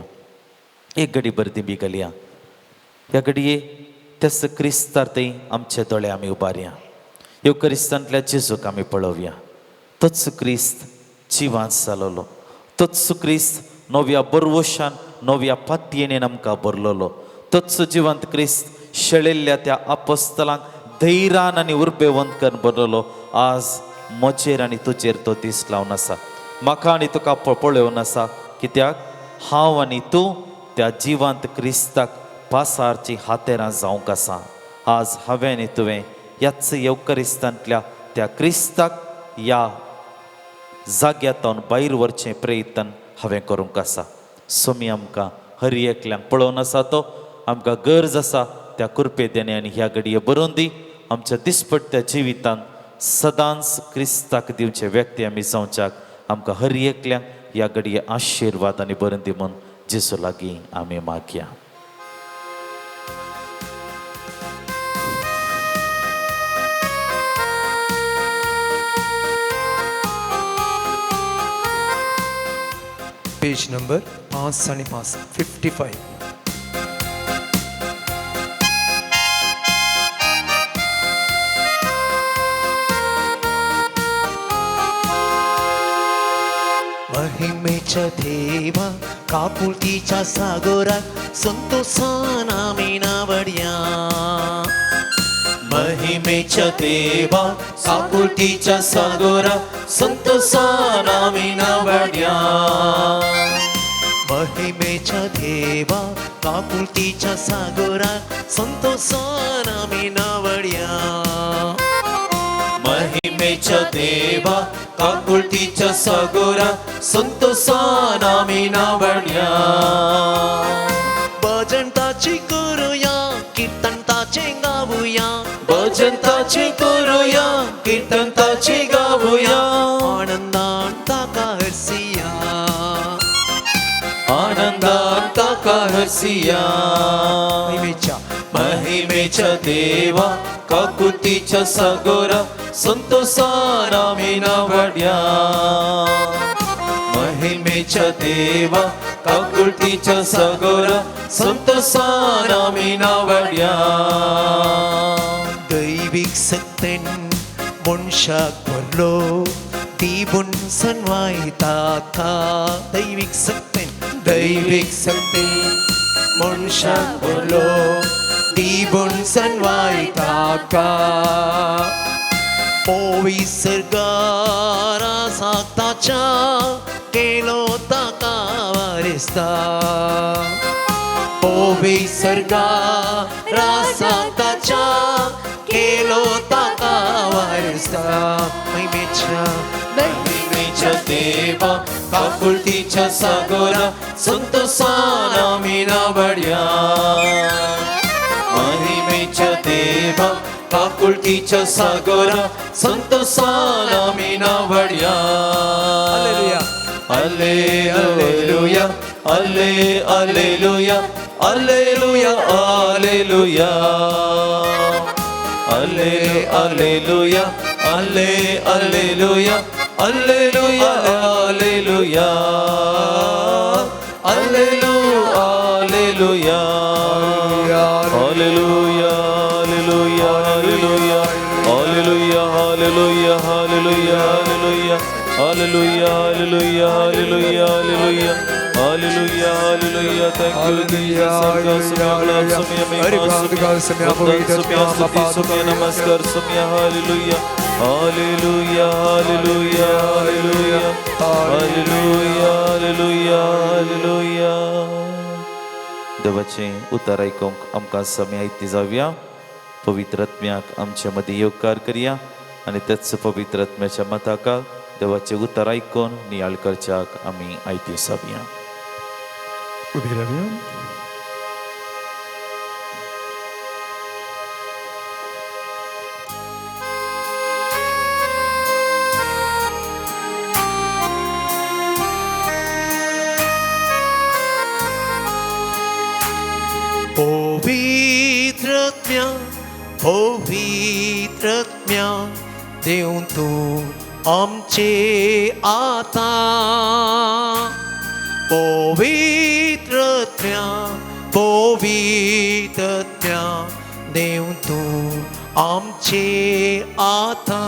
एक घडी भर दिबी घालया. ह्या घडये तेच क्रिस्तार थंय आमचे दोळे आमी उबारया. येवकरिस्तांतल्या जेजूक आमी पळोवया. तोच क्रिस्त जिवांत जालोलो, तोच क्रिस्त नव्या बरवशान नव्या पातयेन आमकां भरलोलो, तोच जिवंत क्रिस्त शेळिल्ल्या त्या आपोस्तलांक धैर्यान आनी उर्बेवंत करून भरलोलो. आज म्हजेर आनी तुजेर तो दीस लावन आसा, म्हाका आनी तुका पळोवन आसा. कित्याक हांव आनी तूं त्या जिवंत क्रिस्ताक पासारची हातेरां जावंक आसा. आज हांवें आनी तुवें ह्याच येवकरिस्तांतल्या त्या क्रिस्ताक ह्या जाग्यांतून भायर व्हरचें प्रयत्न हांवें करूंक आसा. सोमी आमकां हर एकल्यांक पळोवन आसा, तो आमकां गरज आसा त्या कुरपेदेने आनी ह्या घडये बरोवन दी. आमच्या दिसपट्ट्या जिवितांत सदांच क्रिस्ताक दिवचे व्यक्ती आमी जावच्याक आमकां हर एकल्यांक ह्या घडये आशिर्वाद आनी बरोवन दी म्हूण जेजू लागीं आमी मागया. Page number 5 55. महिमेच्या देवा कापुलकीच्या सागरात संतोषान आमी नावडया. महिमेच्या देवा कापुलकीच्या सागरात संतोषान आमी नावडया. महिमेच्या देवा काकुळतीच्या सागरात संतोषान आम्ही नावड्या महिमेच्या देवा काकुळतीच्या सागरात संतोषान आम्ही नावड्या भजनताची करूया कीर्तनताचे गाऊया भजनताचे करूया कीर्तनताचे गाऊया आनंदात ताका हसिया आनंदात ताका हसिया महिमेच्या देवा काकुळतीच्या सागरा संतोषान आम्ही नावड्या महिमेच्या देवा काकुळतीच्या सागरा संतोषान आम्ही नावड्या दैविक सत्तेन मनशाक भरलो दिबून सनवायता का दैविक सत्तेन मनशाक भरलो दिबून सनवायता का विसर्गारा साताच्या केलो ताका वारिस्ता विसर्गारा साताच्या केलो ताका वारिस्ता महिमेच्या देवा काकुळतीच्या सागरा संतोषान आम्ही नावड्या महिमेच्या देवा काकुळतीच्या सागरा संतोषान आम्ही नावड्या अले अलेलुया अले अलेलुया अलेलुया अलेलुया अले अलेलुया अले alleluia alleluia alleluia alleluia alleluia Hallelujah, hallelujah, hallelujah, hallelujah, hallelujah, hallelujah, hallelujah, hallelujah, hallelujah, hallelujah, hallelujah, hallelujah, hallelujah. Thank you, Jesus. Namaskar, Sumya, hallelujah, hallelujah, hallelujah, hallelujah, hallelujah, hallelujah, hallelujah. देवाचे उतार ऐकूंक आमकां समय आयती जावया पवित्र आत्म्याक आमच्या मदीं येवकार करया आनी तेच पवित्र आत्म्याच्या मताका देवाचे उतार ऐकून नियाळ करच्याक आमी आयती जावया उभी रावया पवित्रत्म्या देव तू आमचे आता पवित्रत्म्या देव तू आमचे आता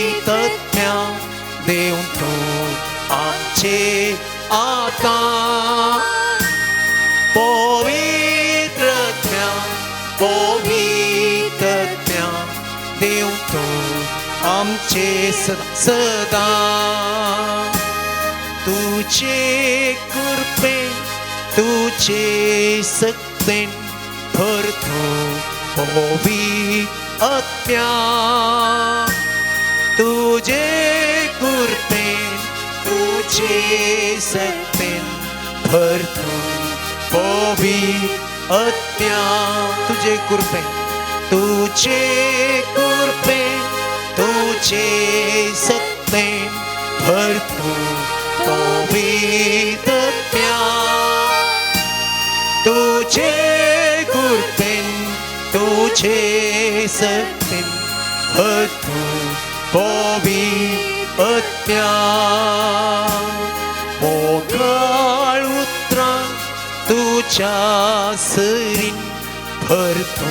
पवित्रत्म्या देव तू आमचे आता पवित्रत्म्या देव तू आमचे सदा तुझे कृपे तुझे सक्तेन भरतो पवित्रत्म्या तुझे कृपेन तुझे सक्तेन भरतो पवित्रत्म्या तुझे कृपेन तुझे सक्तेन भरतो पवित्रत्म्या तुझे कृपेन तुझे सक्तेन भरतो पवित्रत्म्या मोगाळ उतरा तुझ्या सरीन भरतो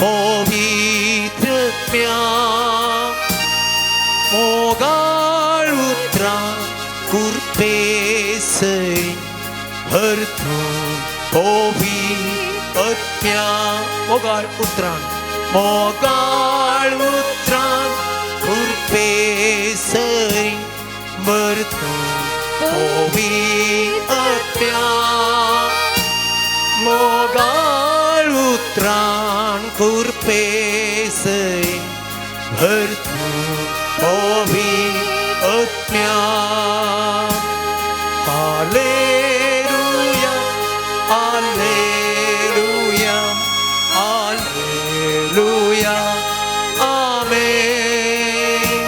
पवित्रत्म्या मोगाळ उतरा कृपे सरीन भरतो पवित्रत्म्या मोगाळ उतरा कृपे सरीन भरतो हरतूं पवित्रत्म्या मोगाळ उतराण कुरपेसय हरतूं पवित्रत्म्या hallelujah hallelujah hallelujah amen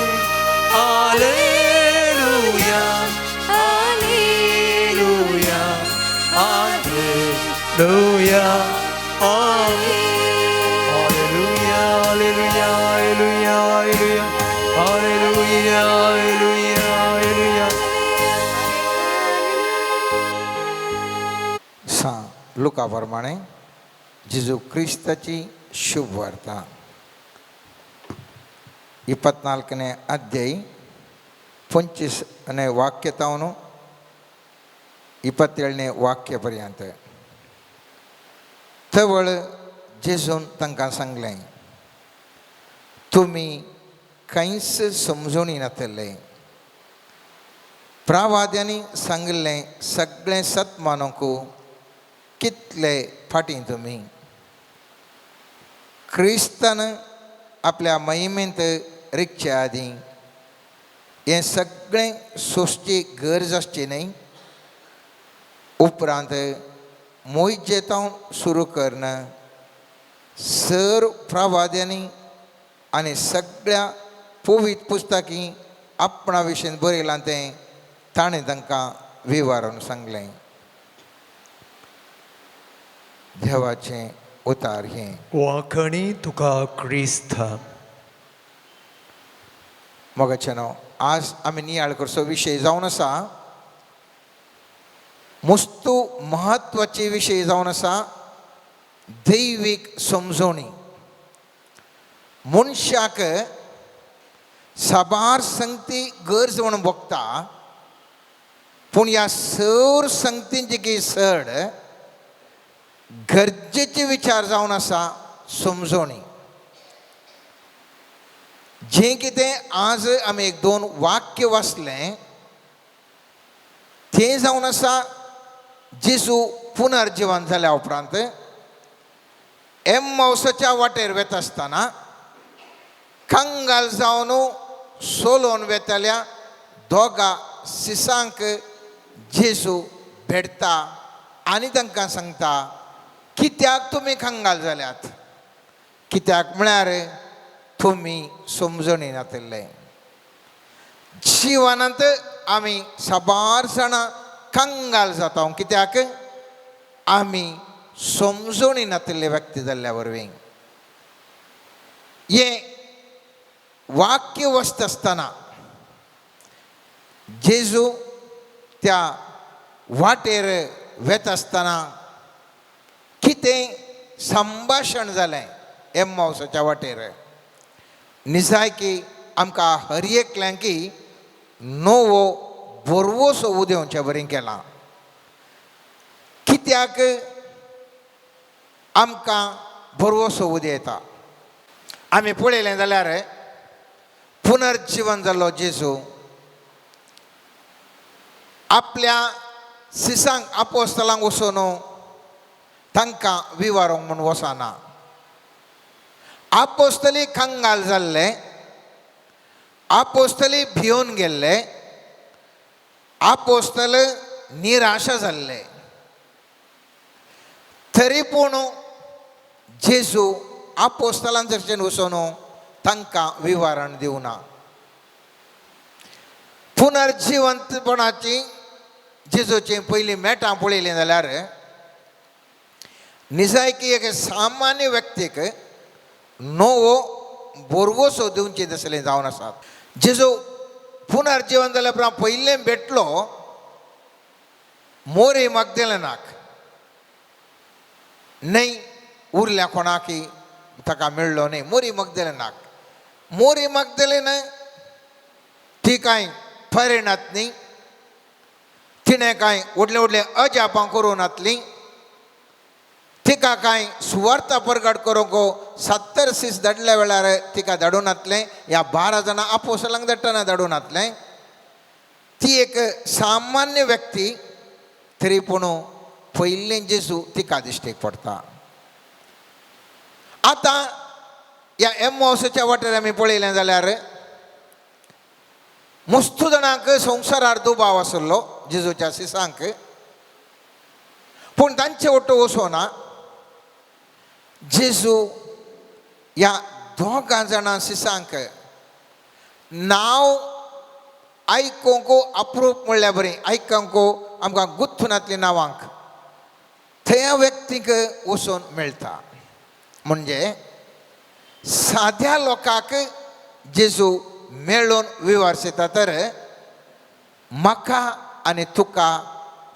hallelujah hallelujah hallelujah amen hallelujah hallelujah hallelujah hallelujah hallelujah hallelujah लुकाप्रमाणे जेजू क्रिस्ताची शुभ वार्ता 24ನೇ ಅಧ್ಯಾಯ 25ನೇ ವಾಕ್ಯ ತಾವನು 27ನೇ वाक्यापर्यंत तवळ जेजून तांकां सांगलें तुमी कांयच समजून येनातलें प्रवाद्यांनी सांगिल्लें सगळें सत मानूंक कितले फाटीं तुमी क्रिस्तान आपल्या महिमेंत रिगच्या आदीं हें सगळें सोंसची गरज आसची न्ही उपरांत मोइजेतांव सुरू करना सर प्रवाद्यांनी आनी सगळ्या पवित्र पुस्तकी आपणा विशीं बरयलां तें ताणें तांकां विवरून सांगलें देवाचें उतार हें वाखणी तुका क्रिस्त मोगाचेनो आज आमी नियाळ करचो विशय जावन आसा मस्तू महत्वाचे विशय जावन आसा दैवीक समजोणी मनशाक साबार संगती गरज म्हणून बगता पूण ह्या सर संगतींची की चड गरजेचे विचार जावन आसा समजोणी जें कितें आज आमी एक दोन वाक्य वाचलें तें जावन आसा जेजू पुनर्जीवन जाल्या उपरांत एम्माउसाच्या वाटेर वता आसतना कंगाल जावन सोलोन वेताल्या दोगा सिसांक जेजू भेटता आनी तांकां सांगता कित्याक तुमी कंगाल जाल्यात कित्याक म्हळ्यार तुमी समजून येनातले जिवनांत आमी साबार जाणां कंगाल जाता कित्याक आमी समजून येनातले व्यक्ती जाल्ल्या वरवीं हें वाक्य वचता आसतना जेजू त्या वाटेर वेता आसतना कितें संभाशण जालें एम्माउसाच्या वाटेर निजाय की आमकां हर एकल्यांक नवो बरवोसो उदेवचें बरें केलां कित्याक आमकां बरवोसो उदें येता आमी पळयलें जाल्यार पुनर्जीवन जाल्लो जेजू आपल्या सिसांक आपोस्तलांक वचून तांकां विवरूंक म्हूण वचना आपोस्तली कंगाल जाल्ले आपोस्तली भियोन गेल्ले आपोस्तल निराशा जाल्ले तरी पूण जेजू आपोस्तलांचेर वचून तांकां विवरण दिवना पुनर्जिवंतपणाची जेजूची पयलीं मेटां पळयलीं जाल्यार निजायकी एक सामान्य व्यक्तीक नवो बरवोसो दिवचें तसलें जावन आसात जेजू पुनर्जीवन जाल्या उपरांत पयलें भेटलो मोरी मग्दलेनाक न्हय उरल्या कोणाकी ताका मेळ्ळो न्हय मोरी मग्दलेन ती कांय फरेणात न्ही तिणें कांय व्हडलें व्हडलें अजापां करूं नातलीं तिका कांय सुवार्ता प्रगट करूंक 70 दीस धाडल्या वेळार तिका धाडून नातलें ह्या 12 जाणां आपोस्तलांक धाडटना धाडून नातलें ती एक सामान्य व्यक्ती तरी पूण पयले जेजू तिका दिश्टीक पडटा. आतां ह्या एम्माउसाच्या वाटेर आमी पळयलें जाल्यार मस्तू जाणांक संवसारार दुबाव आसलो जेजूच्या सिसांक, पूण तांचे ओटो वचोना. जेजू ह्या दोगां जाणां सिसांक नांव आयकूंक अप्रूप म्हणल्यार बरें, आयकूंक आमकां गुथूनातली नांवांक त्या व्यक्तीक वचून मेळटा. म्हणजे साद्या लोकांक जेजू मेळून विवार येता. तर म्हाका आनी तुका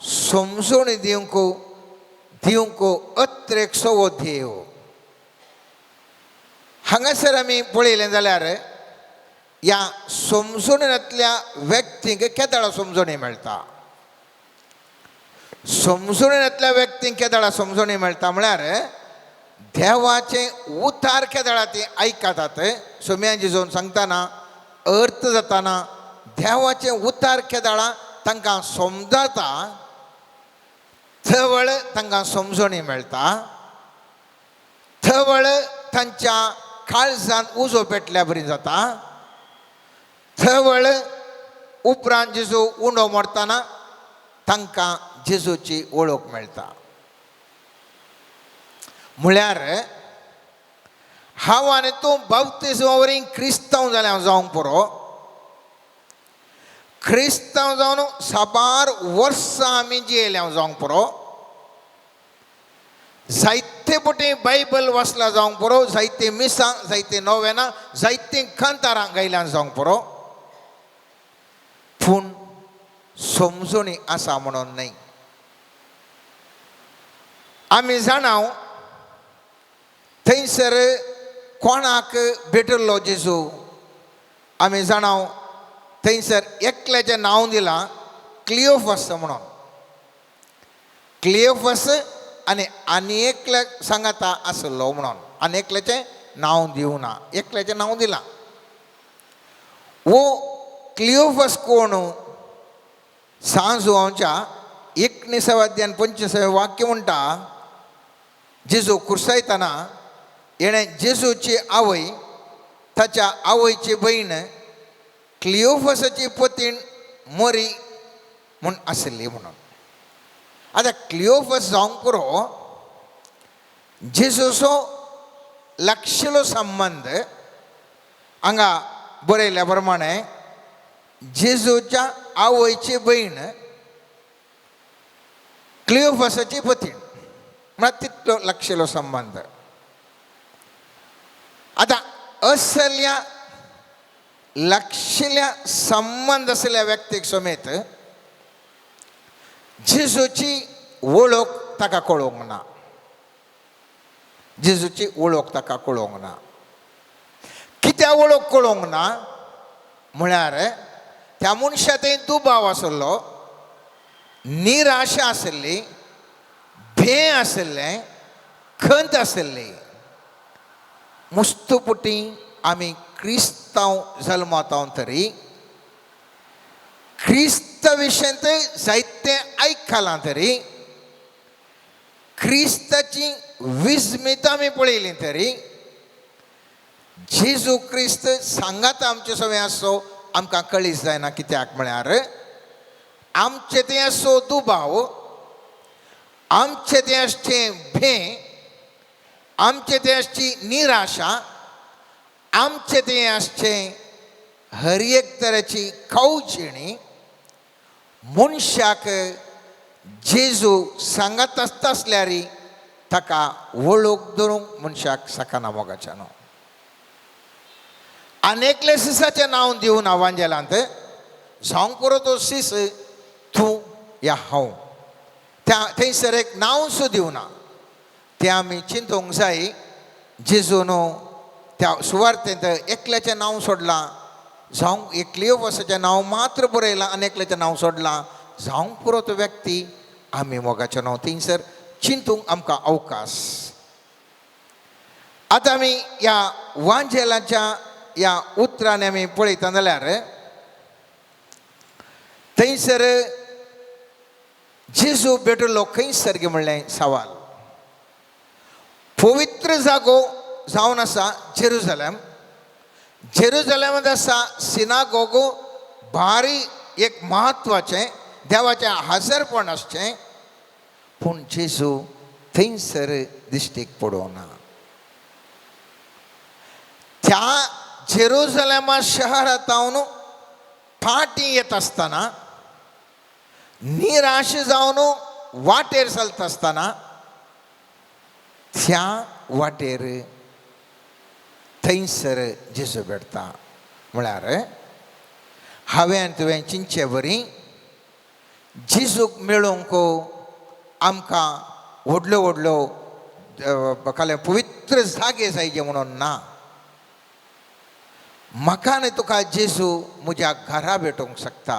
समजून दिवंक अत्रेक सवो देव. हांगासर आमी पळयलें जाल्यार ह्या समजूनेंतल्या व्यक्तीक केदाळा समजणी मेळटा. समजूनेंतल्या व्यक्तीक केदाळा समजणी मेळटा म्हळ्यार देवाचे उतार केदाळा ती आयकतात. सोम्या जेजून सांगतना अर्थ जाताना देवाचे उतार केदाळा तांकां समजता, थवळ तांकां समजणी मेळटा, थवळ तांच्या काळजांत उजो पेटल्या बरी जाता, थवळ उपरांत जेजू उंडो मोडटाना तांकां जेजूची वळख मेळटा. म्हळ्यार हांव आनी तूं बाप्तिस्मा वरवीं क्रिस्तांव जाल्यार जावंक पुरो. क्रिस्तांव जावन साबार वर्सां आमी जियेल्या जावंक पुरो. जायते पटी बायबल वाचला जावंक पुरो, जायते मिसां, जायते नोवेनां, जायते कांतारां गायल्यान जावंक पुरो. पूण समजणी आसा म्हणून न्हय. आमी जाणाव थंयसर कोणाक भेटलो जेजू. आमी जाणाव थंयसर एकल्याचें नांव दिलां क्लियोफस म्हणून. क्लियोफस आनी एकल्या सांगाता आसलो म्हणून आनी एकल्याचें नांव दिवना, एकल्याचें नांव दिलां. वो क्लियोफस कोण? सांजुआंच्या 19 25 वाक्य म्हणटा, जेजू कुर्सायतना येणें जेजूची आवय ताच्या आवयची भयण क्लियोफसाची पतीण मरी म्हूण आसली म्हणून. आतां क्लियोफस जावंक पुरो जेजूचो लागशिल्लो संबंद हांगा बरयल्या प्रमाणे जेजूच्या आवयची भयण क्लियोफसाची पतीण म्हळ्यार तितलो लागशिल्लो संबंद. आतां असल्या लागशिल्ल्या संबंद आसलेल्या व्यक्तीक समेत जेजूची वळख ताका कळोवंक ना. जेजूची वळख ताका कळोवंक ना. कित्याक वळख कळोवंक ना म्हळ्यार त्या मनशा थंय दुबाव आसलो, निराशा आसली, भें आसलें, खंत आसली. मुस्तुपुटी आमी क्रिस्तांव जल्माताव तरी क्रिस्त विशयंत जायतें आयकलां तरी क्रिस्ताची विस्मिता आमी पळयली तरी जेजू क्रिस्त सांगात आमचे सगळें आसो आमकां कळीस जायना. कित्याक म्हळ्यार आमचे तें आसो दुबाव, आमचे तें आसचें भें, आमचे तें आसची निराशा, आमचे तें आसचें हर एक तरेची खवजिणी मनशाक जेजू सांगत आसता आसल्यार ताका वळख धरूंक मनशाक सकाना मोगाचें न्हू. आनेकले सिसाचें नांव दिवन आवांजेलांत जावंक पुरो तो सीस तूं या हांव. त्या थंयसर एक नांव सुद्दां दिवना. तें आमी चिंतूंक जाय. जेजून त्या सुवार्थेंत एकल्याचें नांव सोडलां, जावंक एक क्लियोफसाचें नांव मात्र बरयलां आनी एकल्याचें नांव सोडलां. जावंक पुरो तो व्यक्ती आमी मोगाचें नांव थंयसर चिंतूंक आमकां अवकाश. आतां आमी ह्या वांजेलाच्या ह्या उतरांनी आमी पळयता जाल्यार थंयसर जेजू भेटलो खंयसर गे म्हणलें सवाल. पवित्र जागो जावन आसा जेरुजलेम. जेरुजलेमांत आसा सिनागोगो, भारी एक म्हत्वाचें देवाचें हाजरपण आसचें. पूण जेजू थंयसर दिश्टीक पडोना. त्या जेरुजलेमा शहरांतावन फाटीं येत आसतना, निराश जावन वाटेर चलता आसतना त्या वाटेर थंयसर जेजू भेटता. म्हळ्यार हांवें आनी तुवें चिंतचे बरी, जेजूक मेळूंक आमकां व्हडल्यो व्हडल्यो कहलें पवित्र जागे जायचे म्हणून ना. म्हाका आनी तुका जेजू म्हज्या घरा भेटोवंक शकता.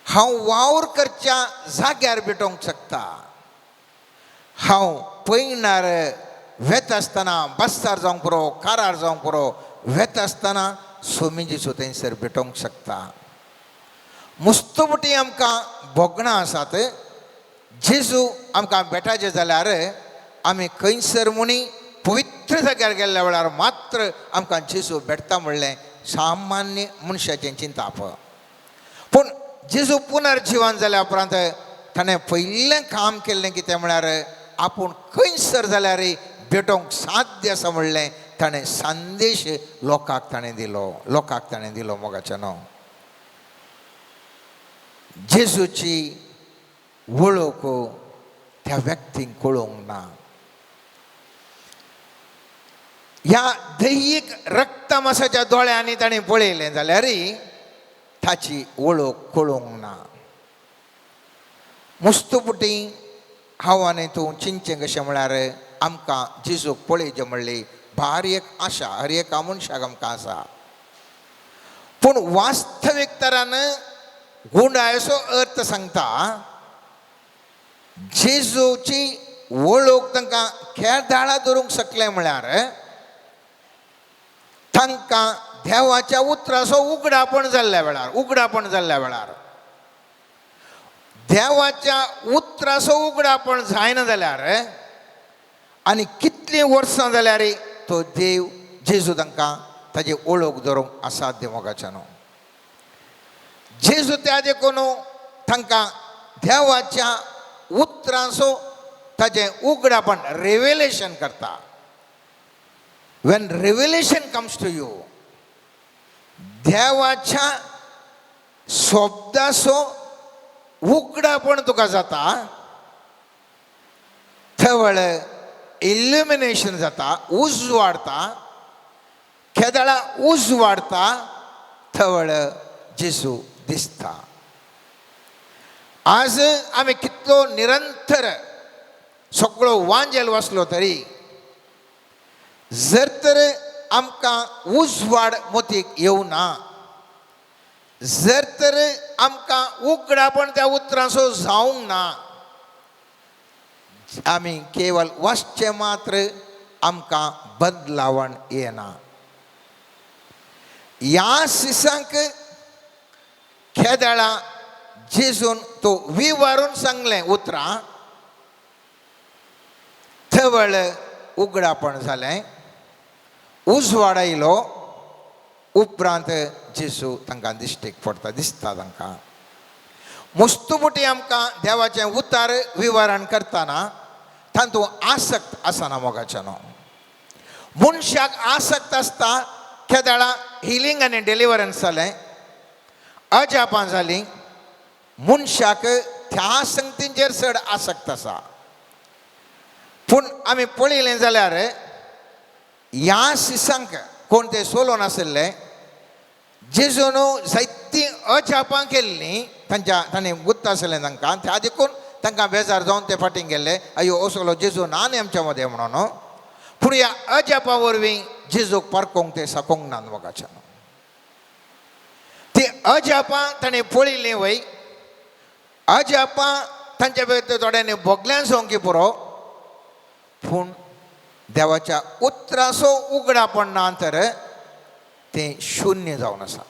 हांव वावर करच्या जाग्यार भेटोवंक शकता. हांव पैंगणार वेता आसतना, बसार जावंक पुरो, कारार जावंक पुरो, वेता आसतना सोमी जेजू थंयसर भेटोवंक शकता. मुस्तबुटी आमकां भोगणां आसात. जेजू आमकां भेटायचे जाल्यार आमी खंयसर मुणी पवित्र जाग्यार गेल्ल्या वेळार मात्र आमकां जेजू भेटता म्हणलें सामान्य मनशाचें चिंताप. पूण जेजू पुनर्जिवन जाल्या उपरांत ताणें पयलें काम केल्लें कितें म्हळ्यार आपूण खंयसर जाल्यार भेटोवंक साध्य आसा म्हणलें ताणें संदेश लोकांक ताणें दिलो मोगाचें न्हू. जेजूची वळख त्या व्यक्तीक कळोवंक ना. ह्या दैहीक रक्तमासाच्या दोळ्यांनी ताणें पळयलें जाल्यार ताची वळख कळोवंक ना. मुस्तुपुटी हांव आनी तूं चिंतचें कशें म्हळ्यार आमकां जेजूक पळयचें म्हणली भारी एक आशा हर एका मनशाक आमकां आसा. पूण वास्तवीकतान गुंडायचो अर्थ सांगता जेजूची वळख तांकां खेळदाळा धरूंक शकलें म्हळ्यार तांकां देवाच्या उतराचो उगडापण जाल्ल्या वेळार देवाच्या उतराचो उगडापण जायना जाल्यार आनी कितलीं वर्सां जाल्यार तो देव जेजू तांकां ताची वळख धरूंक असाध्य मोगाचें न्हू. जेजू त्या देखून तांकां देवाच्या उतराचो ताचें उगडापण रेवेलेशन करता. when revelation comes to you, देवाच्या शब्दाचो उगडापण तुका जाता, थवळ इल्युमिनेशन जाता, उज वाडता, केदळा उज वाडता, थवळ जेजू दिसता. आज आमी कितलो निरंतर सगळो वांजेल वसलो तरी जर तर आमकां उजवाड मोतीक येवना, जर तर आमकां उगडापण त्या उतरांचो जावंक ना, आमी केवळ वाचचें मात्र आमकां बदलावण येना. ह्या सिसांक केदळा जेजून तो विवारून सांगलें उतरां, थवळ उगडापण जालें, उजवाड आयलो, उपरांत जेजू तांकां दिश्टीक पडटा, दिसता तांकां. मुस्तुमुटी आमकां देवाचें उतार विवरण करतना तातूंत आसक्त आसना मोगाचें न्हू. मनशाक आसक्त आसता, केदळा हिलींग आनी डिलिव्हरन्स जालें, अजापां जालीं, मनशाक त्या संगतींचेर चड आसक्त आसा. पूण आमी पळयलें जाल्यार ह्या सिसांक कोण ते सोलो नाशिल्ले, जेजून जायतीं अजापां केल्लीं तांणी गुत्त आसलें तांकां, त्या देखून तांकां बेजार जावन ते फाटीं गेल्ले, अयो असलो जेजू ना न्ही आमच्या मदें म्हणून. पूण ह्या अजापा वरवीं जेजूक पारखूंक ते साकोंक ना मोगाचें. ती अजापां ताणें पळयलीं वय, अजापां तांचे भितर थोड्यांनी भोगल्यान सोंकी पुरो, पूण देवाच्या उतराचो उगडापण ना तर तें शुन्य जावन आसा.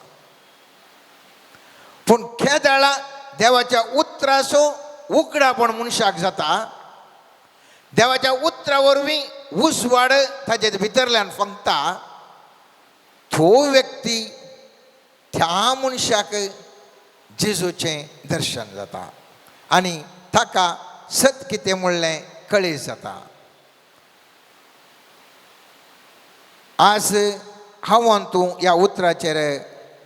पूण खेदाळा देवाच्या उतराचो उगडापण मनशाक जाता. देवाच्या उतरा वरवीं उसवाड ताचे भितरल्यान फंगता. तो व्यक्ती त्या मनशाक जेजूचें दर्शन जाता आनी ताका सत कितें म्हणलें कळीत जाता. आज हांव तूं ह्या उतराचेर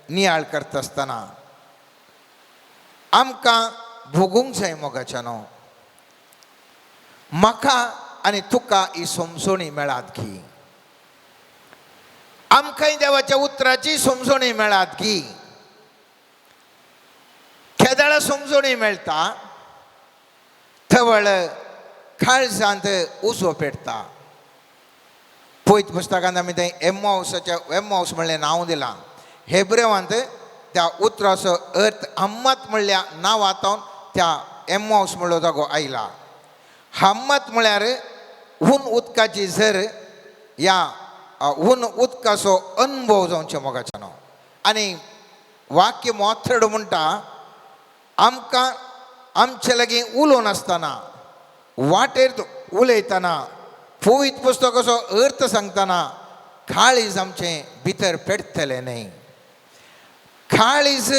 नियाळ करता आसतना आमकां भोगूंक जाय मोगाच्यानो. म्हाका आनी तुका ही समजणी मेळात की, आमकांय देवाच्या उतराची समजणी मेळात की. केदाळ समजणी मेळटा थवळ काळजांत उजो पेटता. पयत पुस्तकांत आमी थंय एम्माऊस म्हणलें नांव दिलां. हेब्रेवांत त्या उतराचो अर्थ हम्मत म्हणल्या नांवांतून त्या एम्माऊस म्हणलो जागो आयला. हम्मत म्हळ्यार हून उदकाची झर, या हून उदकाचो अनुभव जावचो मोगाच्यानो. आनी वाक्य मोथड म्हणटा आमकां आमचे लागीं उलोव नासतना, वाटेर उलयतना, पवित पुस्तकाचो अर्थ सांगतना काळीज आमचें भितर पेटतलें न्ही. काळीज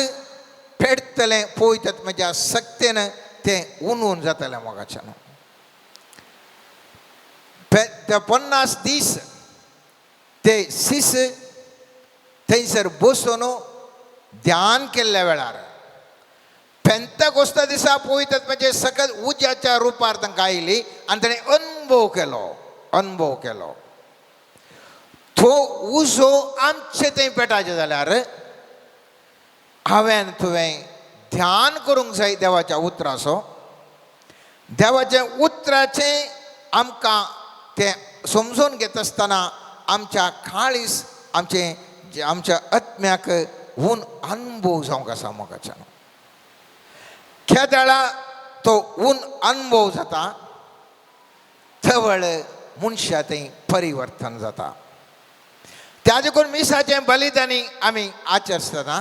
पेटतलें पवित्र आत्म्याच्या सक्तेन तें उणून जातलें मोगाच्यानो. ते 50 दीस ते सीस थंयसर बसून ध्यान केल्ल्या वेळार पेंतकोस्ता दिसा पवित्र आत्म्याचे सकल उज्याच्या रुपार तांकां आयली आनी ताणें अनुभव केलो. तो उजो आमचे थंय पेटाचे जाल्यार हांवें तुवें ध्यान करूंक जाय देवाच्या उतराचो. देवाच्या उतराचें आमकां तें समजून घेता आसतना आमच्या काळीस आमच्या आत्म्याक हून अनुभव जावंक आसा मोगाच्यानो. खेदाळा तो हून अनुभव जाता थवळ मनशा थंय परिवर्तन जाता. त्या देखून मिसाचें बलिदानी आमी आचरतना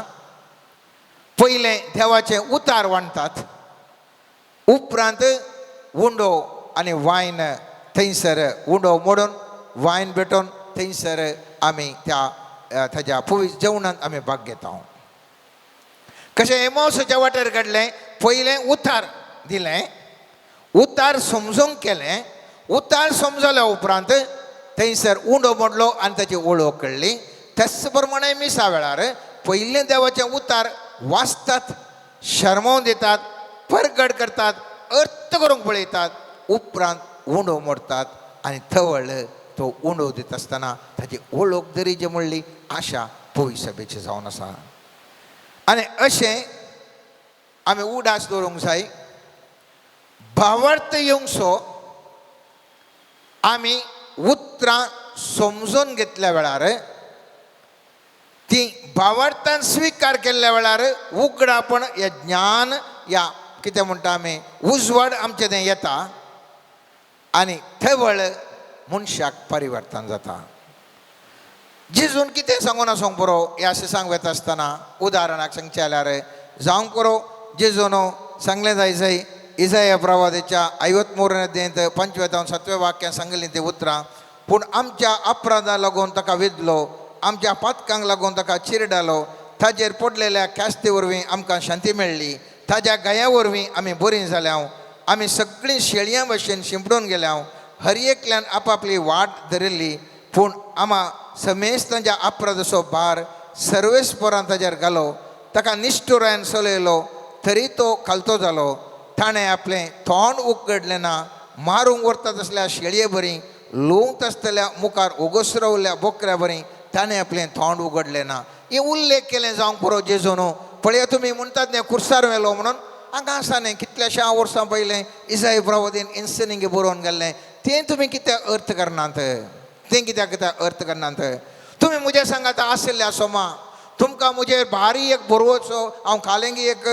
पयलें देवाचें उतार वांडटात, उपरांत उंडो आनी वायन थंयसर उंडो मोडून वायन भेटोवन थंयसर आमी ताच्या पवित्र जेवणांत आमी भाग घेता. कशें एमावसाच्या वाटेर घडलें, पयलें उतार दिलें, उतार समजूंक केलें, उतार समजल्या उपरांत थंयसर उंडो मोडलो आनी ताची वळख कळ्ळी. तेच प्रमाणे मिसा वेळार पयलें देवाचें उतार वाचतात, शर्मावन दितात, परगट करतात, अर्थ करूंक पळयतात, उपरांत उंडो मोडतात आनी थवळ तो उंडो दिता आसतना ताची वळख जरी जी म्हणली आशा पवित्र सभेची जावन आसा. आनी अशें आमी उडास दवरूंक जाय. भावार्थ येवंकसो आमी उतरां समजून घेतल्या वेळार, ती भावार्थान स्विकार केल्ल्या वेळार उगडापण हें ज्ञान या कितें म्हणटा आमी उजवाड आमचें थंय येता आनी थवळ मनशाक परिवर्तन जाता. जेजून कितें सांगून आसूंक पुरो हें अशें सांग वेता आसतना उदाहरणाक सांगचें जाल्यार जावंक पुरो जेजून सांगलें जाय इसाया प्रवादीच्या 53 अध्यायांत 5 ते 7 वाक्यान सांगलें तें उतरां. पूण आमच्या अपराधाक लागून ताका विधलो, आमच्या पातकांक लागून ताका चिरडालो. ताजेर पडलेल्या ख्यास्ते वरवीं आमकां शांती मेळ्ळी. ताज्या गाया वरवीं आमी बरीं जाल्या. आमी सगळीं शेळयां भशेन शिंपडून गेल्या. हर एकल्यान आपापली वाट धरिल्ली. पूण आमा समेस्तांच्या अपराधाचो भार सर्वेस्परान ताजेर घालो. ताका निश्ठुरायन चलयलो तरी तो खालतो जालो. ताणें आपलें तोंड उगडलें ना. मारूंक व्हरतात असल्या शेळये बरीं, लोवंत आसतल्या मुखार ओगोसरवल्या बोकऱ्या बरीं ताणें आपलें तोंड उगडलें ना. हे उल्लेख केलें जावंक पुरो जेजून. पळया तुमी म्हणटात न्ही कुर्सार व्हेलो म्हणून, हांगा आसा न्ही कितल्याश्या वर्सां पयलें इसाया प्रवादीन इन्सनिंग बरोवन गेल्लें. तें तुमी कित्याक अर्थ करनात? तें कित्याक अर्थ करनात? तुमी मुजें सांगात आसल्या सोमा तुमकां मुजेर भारी एक बरोवचो हांव कालेंगी एक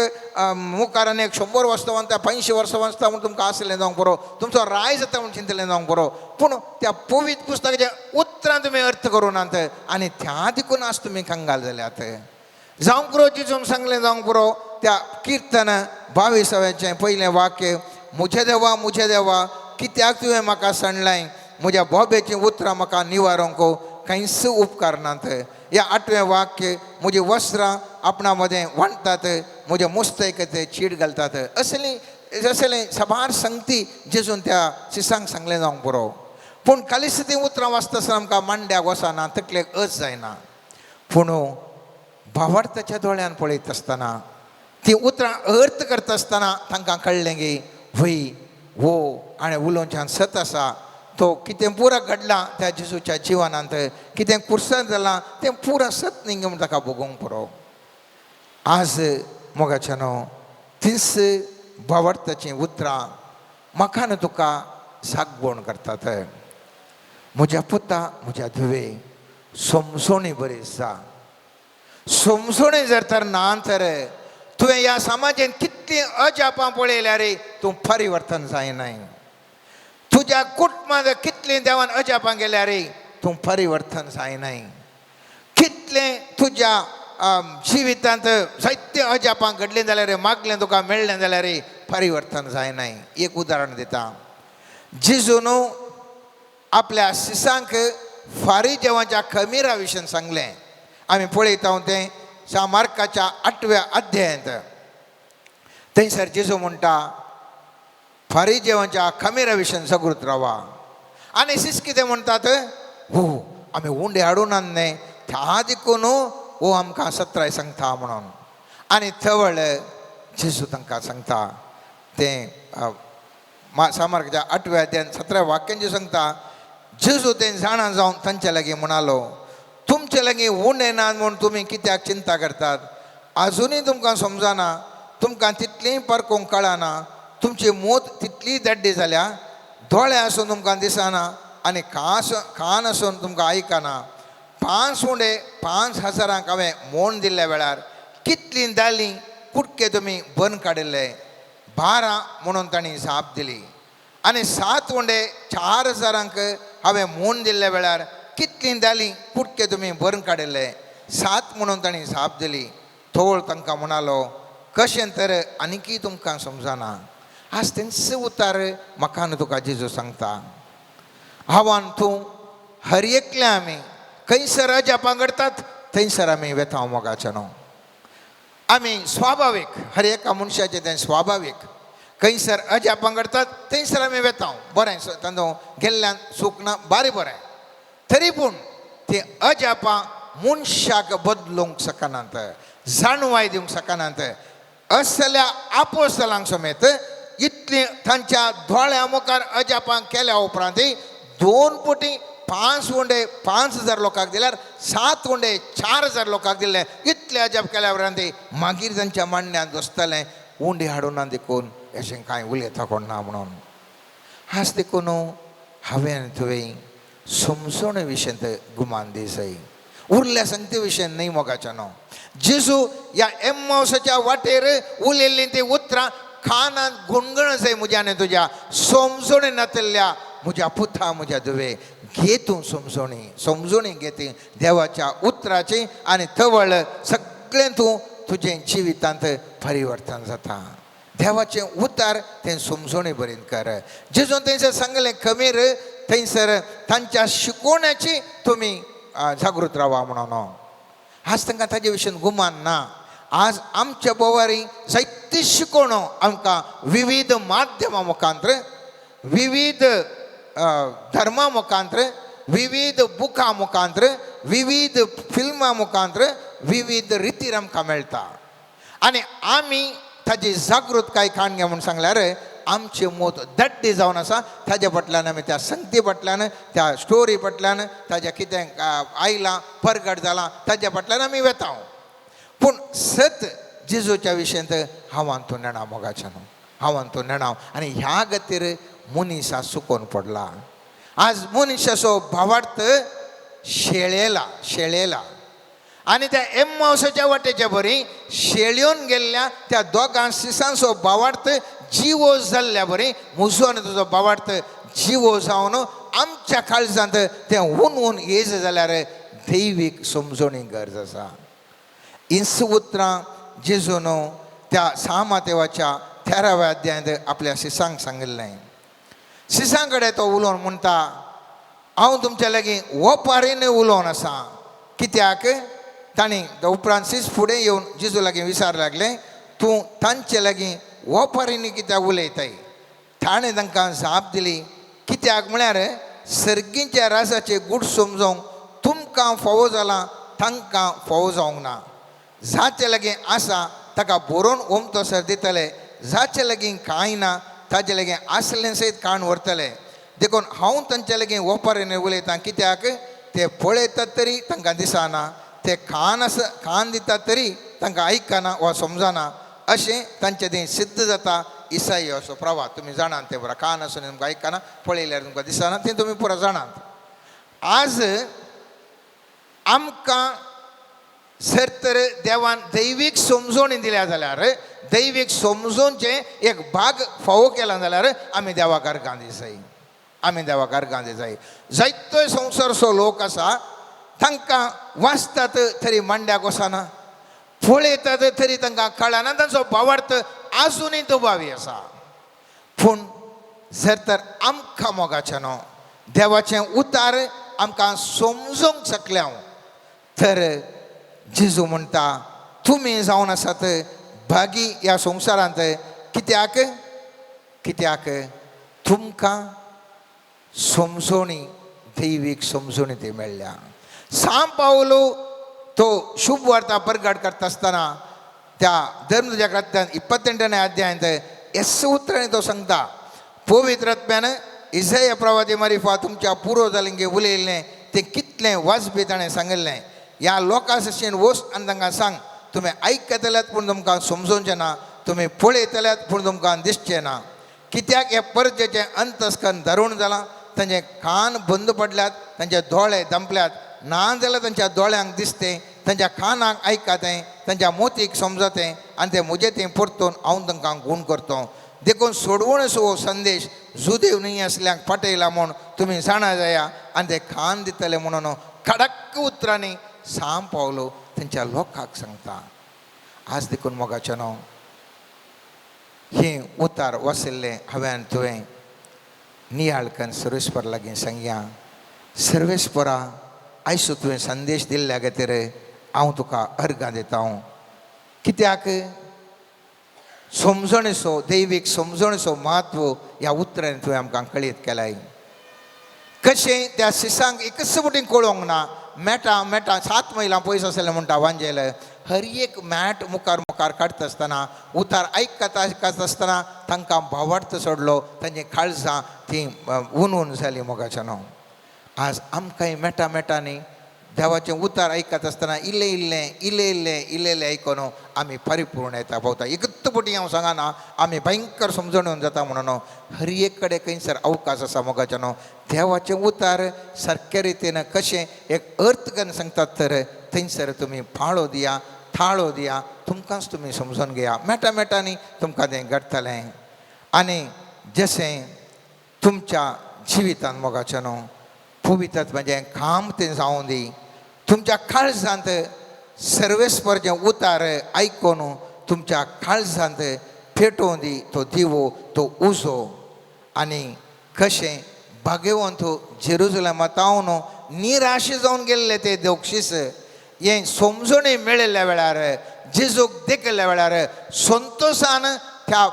मुखारान एक 100 वर्सां वाचता 50 वर्सां वाचता म्हूण तुमकां आसलें जावंक बरो, तुमचो राय जाता म्हूण चिंतलें जावंक बरो. पूण त्या पवित्र पुस्तकाच्या उतरां तुमी अर्थ करूनात आनी त्या देखून आज तुमी कंगाल जाल्यात. जावंक पुरो जिजून सांगलें जावंक पुरो त्या किर्तन 22वें पयलें वाक्य मुझे देवा कित्याक तुवें म्हाका सणलाय म्हज्या बोबेचीं उतरां म्हाका निवारूंक कांयच उपकार नात या 8वें वाक्य म्हजी वस्त्रां आपणा मदें वांटतात म्हजे मुस्तैकते चीड घालतात असलें साबार संगती जेजून त्या शिसांक सांगलें जावंक पुरो पूण कालीच तीं उतरां वाचता आसतना आमकां मांड्याक वचना तकलेक अच जायना पूण भावार्थाच्या दोळ्यान पळयत आसतना ती उतरां अर्थ करता आसतना तांकां कळ्ळें की व्हय वो हाणें उलोवच्यान सत आसा तो कितें पुरो घडलां त्या जेजूच्या जिवनांत कितें कुर्सार जालां तें पुरो सत न्ही म्हूण ताका भोगूंक पुरो आज मोगाच्यानो तीच भावार्थाचीं उतरां म्हाका न्हू तुका सागवण करतात म्हज्या पुता म्हज्या धुवे समजोणी बरी आसा समजोणी जर तर ना तर तुवें ह्या समाजान कितलीं अजापां पळयल्यार तूं परिवर्तन जायनाय तुज्या कुटुंबांत कितलीं देवान अजापां गेल्यार तूं परिवर्तन जायनाय कितलें तुज्या जिवितांत जायते अजापां घडलीं जाल्यार मागलें तुका मेळ्ळें जाल्यार परिवर्तन जायनाय एक उदाहरण दिता जेजून आपल्या शिसांक फारी जेवणाच्या खमीरा विशीं सांगलें आमी पळयता तें मार्काच्या 8व्या अध्यायांत थंयसर जेजू म्हणटा फारी जेवणाच्या खमीरा विशीं सगळ्यात रावा आनी शिस कितें म्हणटात हो आमी उंडे हाडून आणले त्या देखून हो आमकां सत्राय सांगता म्हणून आनी थवळ जेजू तांकां सांगता तें मार्काच्या 8व्या अध्यायान 17 वाक्यांचें सांगता जेजू तें जाणा जावन तांचे लागीं म्हणालो तुमचे लागीं उंडे नात म्हूण तुमी कित्याक चिंता करतात आजुनूय तुमकां समजना तुमकां तितलीं परकोंक कळना तुमची मोत तितली दड्डी जाल्या दोळे आसून तुमकां दिसना आनी कान आसून तुमकां आयकना 5 उंडे 5,000 हांवें मोण दिल्ल्या वेळार कितलीं दाळीं कुटके तुमी बंद काडिल्ले 12 म्हणून तांणी जाप दिली आनी 7 उंडे 4,000 हांवें मोण दिल्ल्या वेळार कितलीं दाळीं कुटके तुमी बंद काडिल्ले 7 म्हणून तांणी जाप दिली थोळ तांकां म्हणालो कशें तर आनीकय तुमकां समजना आज तेंच उतार म्हाका न्हू तुका जेजू सांगता आव्हान तूं हर एकले आमी खंयसर अजापां घडटात थंयसर आमी वेतांव मोगाचे न्हू आमी स्वाभावीक हर एका मनशाचें तें स्वाभावीक खंयसर अजापां घडटात थंयसर आमी वेतांव बरें तांदूळ गेल्ल्यान सूख ना बारी बरें तरी पूण ती अजापां मनशाक बदलूंक शकनात जाणवाय दिवंक शकनात असल्या आपोस्तलांक समेत इतली तांच्या दोळ्या मुखार अजापां केल्या उपरांत 2 पटी 5 उंडे 5,000 लोकांक दिल्यार 7 उंडे 4,000 लोकांक दिले इतले अजाप केल्या उपरांत मागीर तांच्या मांड्यांत बसतलें उंडे हाडून देखून अशें कांय उलयता कोण ना म्हणून आज देखून हांवें तुवें समजोण विशयंत गुमान दिसय उरल्या संगती विशयन न्ही मोगाच्या न्हू जेजू ह्या एम्मावसाच्या वाटेर उलयल्लीं ती उतरां कानांत गुणगण जाय म्हज्या आनी तुज्या समजोणी नातिल्ल्या म्हज्या पुता म्हज्या धुवे घे तूं समजोणी घे ती देवाच्या उतराची आनी थवळ सगळें तूं तुजें जिवितांत परिवर्तन जाता देवाचें उतार तें समजोणी बरें कर जेजून थंयसर सांगलें खमीर थंयसर तांच्या शिकोवण्याची तुमी जागृत रावा म्हणून आज तांकां ताजे विशीं गुमान ना आज आमच्या बोवारी जायती शिकोवणो आमकां विविध माध्यमां मुखांतर विविध धर्मा मुखांतर विविध बुकां मुखांतर विविध फिल्मां मुखांतर विविध रितीर आमकां मेळटा आनी आमी ताजी जागृतकाय काण घे म्हूण सांगल्यार आमची मोत दड्डी जावन आसा ताजे फाटल्यान आमी त्या संगती फाटल्यान त्या स्टोरी फाटल्यान ताजें कितें आयलां परगट जालां ताजे फाटल्यान आमी वेतांव पूण सत जेजूच्या विशयंत हांवान तूं नेणा मोगाचें न्हू हांवान तूं नेणाव आनी ह्या गतीर मनीस आज सुकोवन पडला आज मनशाचो भावार्थ शेळयला आनी त्या एम्मावसाच्या वाटेच्या बरी शेळयोन गेल्ल्या त्या दोगां शिसांचो भावार्थ जिवो जाल्ल्या बरी म्हजो आनी तुजो भावार्थ जिवो जावन आमच्या काळजांत तें हून येज जाल्यार दैवीक समजोणी गरज आसा इंस उतरां जेजून त्या सामातेवाच्या 13व्या अध्यायांत आपल्या शिसांक सांगिल्लें. शिसां कडेन तो उलोवन म्हणटा, हांव तुमच्या लागीं ओपारीन उलोवन आसा. कित्याक तांणी उपरांत सीस फुडें येवन जेजू लागीं विचार लागलें, तूं तांचे लागीं ओपारीनी कित्याक उलयताय. ताणें तांकां जाप दिली, कित्याक म्हळ्यार सर्गीच्या रासाचे गूढ समजोवंक तुमकां फावो जाला, तांकां फावो जावंक ना. जाचे लागीं आसा ताका बरोवन ओमतोसर दितले, जाचे लागीं कांय ना ताचे लागीं आसलें सयत काण व्हरतले. देखून हांव तांचे लागीं ओपारीन उलयतां, कित्याक ते पळयतात तरी तांकां दिसना, ते कान दितात तरी तांकां आयकना वा समजना. अशें तांचे थंय सिद्ध जाता. इसाई असो प्रवाद तुमी जाणात ते पुरा. कान आसून तुमकां आयकना, पळयल्यार तुमकां दिसना, तें तुमी पुरा जाणात. आज आमकां जर तर देवान दैवीक समजोणी दिल्या जाल्यार, दैवीक समजोवचे एक भाग फावो केला जाल्यार आमी देवाकार गांधी जाय. आमी देवाकार गांधी जाय. जायतो संवसारचो लोक आसा, तांकां वाचतात तरी मांड्याक वचना, पळयतात तरी तांकां कळना, तांचो भावार्थ आजुनूय दुबावी आसा. पूण जर तर आमकां मोगाचें न्हू, देवाचें उतार आमकां समजूंक शकल्या तर जेजू म्हणटा, तुमी जावन आसात भागी ह्या संवसारांत. कित्याक कित्याक तुमकां समजोणी, दैवीक समजोणी ती मेळ्ळ्या. सांत पावलो तो शुभ वार्ता प्रगट करता आसतना त्या धर्मच्या ग्रंथांत 28व्या अध्यायांत उतरांनी तो सांगता, पवित्र आत्म्यान इसाया प्रवादी मारिफा तुमच्या पुर्वजांगे उलयल्लें तें कितलें वाजबी ताणें सांगिल्लें. ह्या लोकां सशेन वच आनी तांकां सांग, तुमी आयकतल्यात पूण तुमकां समजोवचें ना, तुमी पळयतल्यात पूण तुमकां दिसचें ना. कित्याक हे परजेचें अंतस्कन धरून जालां, तांचे कान बंद पडल्यात, तांचे दोळे दंपल्यात. ना जाल्यार तांच्या दोळ्यांक दिसतें, तांच्या कानाक आयकतें, तांच्या मोतीक समजतें, आनी ते म्हजे तें परतून हांव तांकां गूण करतो. देखून सोडवणचो संदेश जुदेव न्ही आसल्यांक पाठयला म्हूण तुमी जाणा जाया, आनी ते कान दितले म्हणून कडक उतरांनी सांत पावलो तांच्या लोकांक सांगता. आज देखून मोगाचें न्हू, ही उतार वाचिल्लें हांवें तुवें नियाळकन सर्वेस्पर लागीं सांगया. सर्वेस्परा, आयज तुवें संदेश दिल्ल्या खातीर हांव तुका अर्गां दिता. कित्याक समजणेचो, दैवीक समजणेचो म्हत्व ह्या उतरांनी तुवें आमकां कळीत केलाय. कशें त्या शिसांक एकच फुटीं कळोवंक ना. मेटा 7 मैलां पयस आसलें म्हणटा वांजेल. हर एक मॅट मुखार काडटा आसतना, उतार आयकत आसतना तांकां भावार्थ चडलो, तांची काळजां ती उन जाली. मोगाचें न्हू, आज आमकांय मेटांनी देवाचें उतार आयकत आसतना इल्लें आयकून आमी परिपूर्ण येता भोंवता. एकच पटी हांव सांगना आमी भयंकर समजण जाता म्हणून. हर एक कडेन खंयसर अवकाश आसा. मोगाचें न्हू, देवाचें उतार सारके रितीन कशें एक अर्थ करून सांगतात तर थंयसर तुमी फाळो दिया, थाळो दिया, तुमकांच तुमी समजून घेया. मेटांनी तुमकां तें घडटलें. आनी जशें तुमच्या जिवितांत मोगाचें न्हू, पवित्र म्हजें काम तें जावं दी. तुमच्या काळजांत सर्वेस्परचें उतार आयकून तुमच्या काळजांत पेटोवन दी तो दिवो, तो उजो. आनी कशें भाग्यवंत जेरुजलेमांत हांव निराश जावन गेल्ले ते दोक्षीस हें समजून मेळिल्ल्या वेळार, जेजूक देखिल्ल्या वेळार संतोशान त्या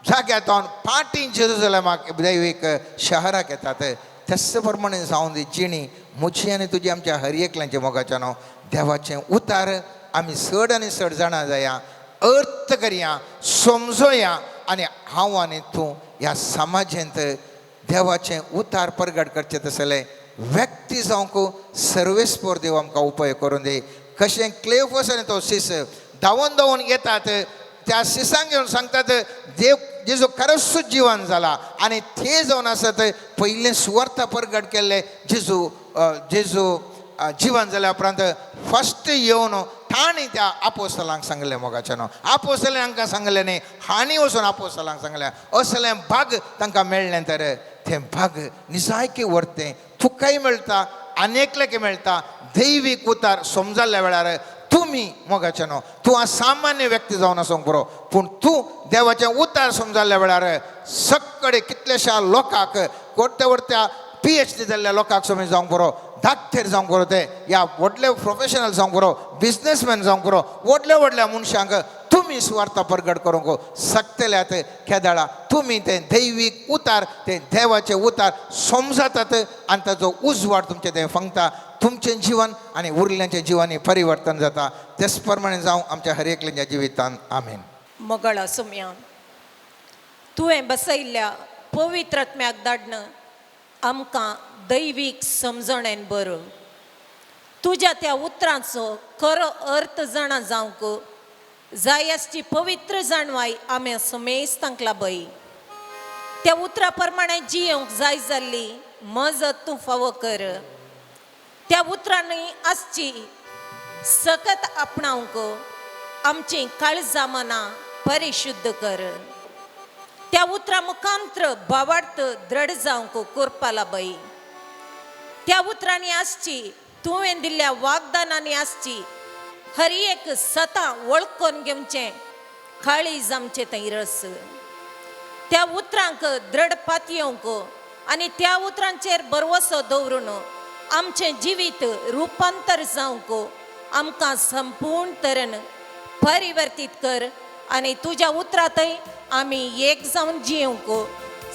जाग्यार पाटी जेरुजलेमाक दैवीक शहराक येतात. तस प्रमाणे जावन दी जिणी म्हजी आनी तुजी, आमच्या हर एकल्यांचे मोगाचें न्हू. देवाचें उतार आमी चड आनी चड जाणा जाया, अर्थ करया, समजोया. आनी हांव आनी तूं ह्या समाजांत देवाचें उतार प्रगट करचें तसलें व्यक्ती जावंक सर्वेस्पर देव आमकां उपाय करून दी. कशें क्लेफस आनी तो सीस धांवन येतात, त्या सिसांक घेवन सांगतात देव जेजू खरोच जिवन जाला. आनी ते जावन आसत पयलें सुवार्थ प्रगट केल्लें जेजू जिवन जाल्या उपरांत फस्ट येवन ताणी त्या आपोस्तलांक सांगलें. मोगाचें न्हू, आपोस्तलांक हांकां सांगलें न्ही, हांणी वचून आपोस्तलांक सांगलें. असलें भाग तांकां मेळ्ळें तर तें भाग निजायकी व्हरतें तुकाय मेळटा, आनेकल्याक मेळटा. दैवीक उतार समजल्ल्या वेळार तुम्ही मोगाचे न्हू तूं आज सामान्य व्यक्ती जावन आसूंक पुरो पूण तूं देवाचें उतार समजाल्ल्या वेळार सक्कडे कितलेशा लोकांक कोट्या वरत्या PhD जाल्ल्या लोकांक समज जावंक पुरो धाकटेर जावंक पुरो ते या व्हडले प्रोफेशनल जावंक पुरो बिझनेसमॅन जावंक पुरो व्हडल्या व्हडल्या मनशांक तुम्ही सुवार्ता प्रगट करूंक शकतल्यात केदाळा तुम्ही ते दैवीक उतार ते देवाचे उतार समजतात आनी ताचो उजवाड तुमचे ते फंगता तुमचें जीवन आनी उरल्यांचें जिवानी परिवर्तन जाता तेच प्रमाणे जावं आमच्या हर एकल्याच्या जिवितान आमेन. मगळा सुम्या तुवें बसयल्ल्या पवित्र आत्म्याक धाडणं आमकां दैवीक समजणेन बर तुज्या त्या उतरांचो खरो अर्थ जाणा जावंक जाय आसची पवित्र जाणवाय आमी समेस्तांक लाभय त्या उतरा प्रमाणे जियोंक जाय जाल्ली मजत तूं फावो कर त्या उतरांनी आसची सकत आपणावंक आमची काळजां मनां परिशुद्ध कर त्या उतरा मुखांत्र भावार्थ दृढ जावंक करपा लाभय त्या उतरांनी आसची तुवें दिल्ल्या वागदानांनी आसची हर एक सता वळखून घेवचें काळीज आमचें थंय रस त्या उतरांक दृढ पातयेवंक आनी त्या उतरांचेर भरवसो दवरून आमचें जिवीत रुपांतर जावंक आमकां संपूर्ण तरेन परिवर्तीत कर आनी तुज्या उतरांतय आमी एक जावन जियोंक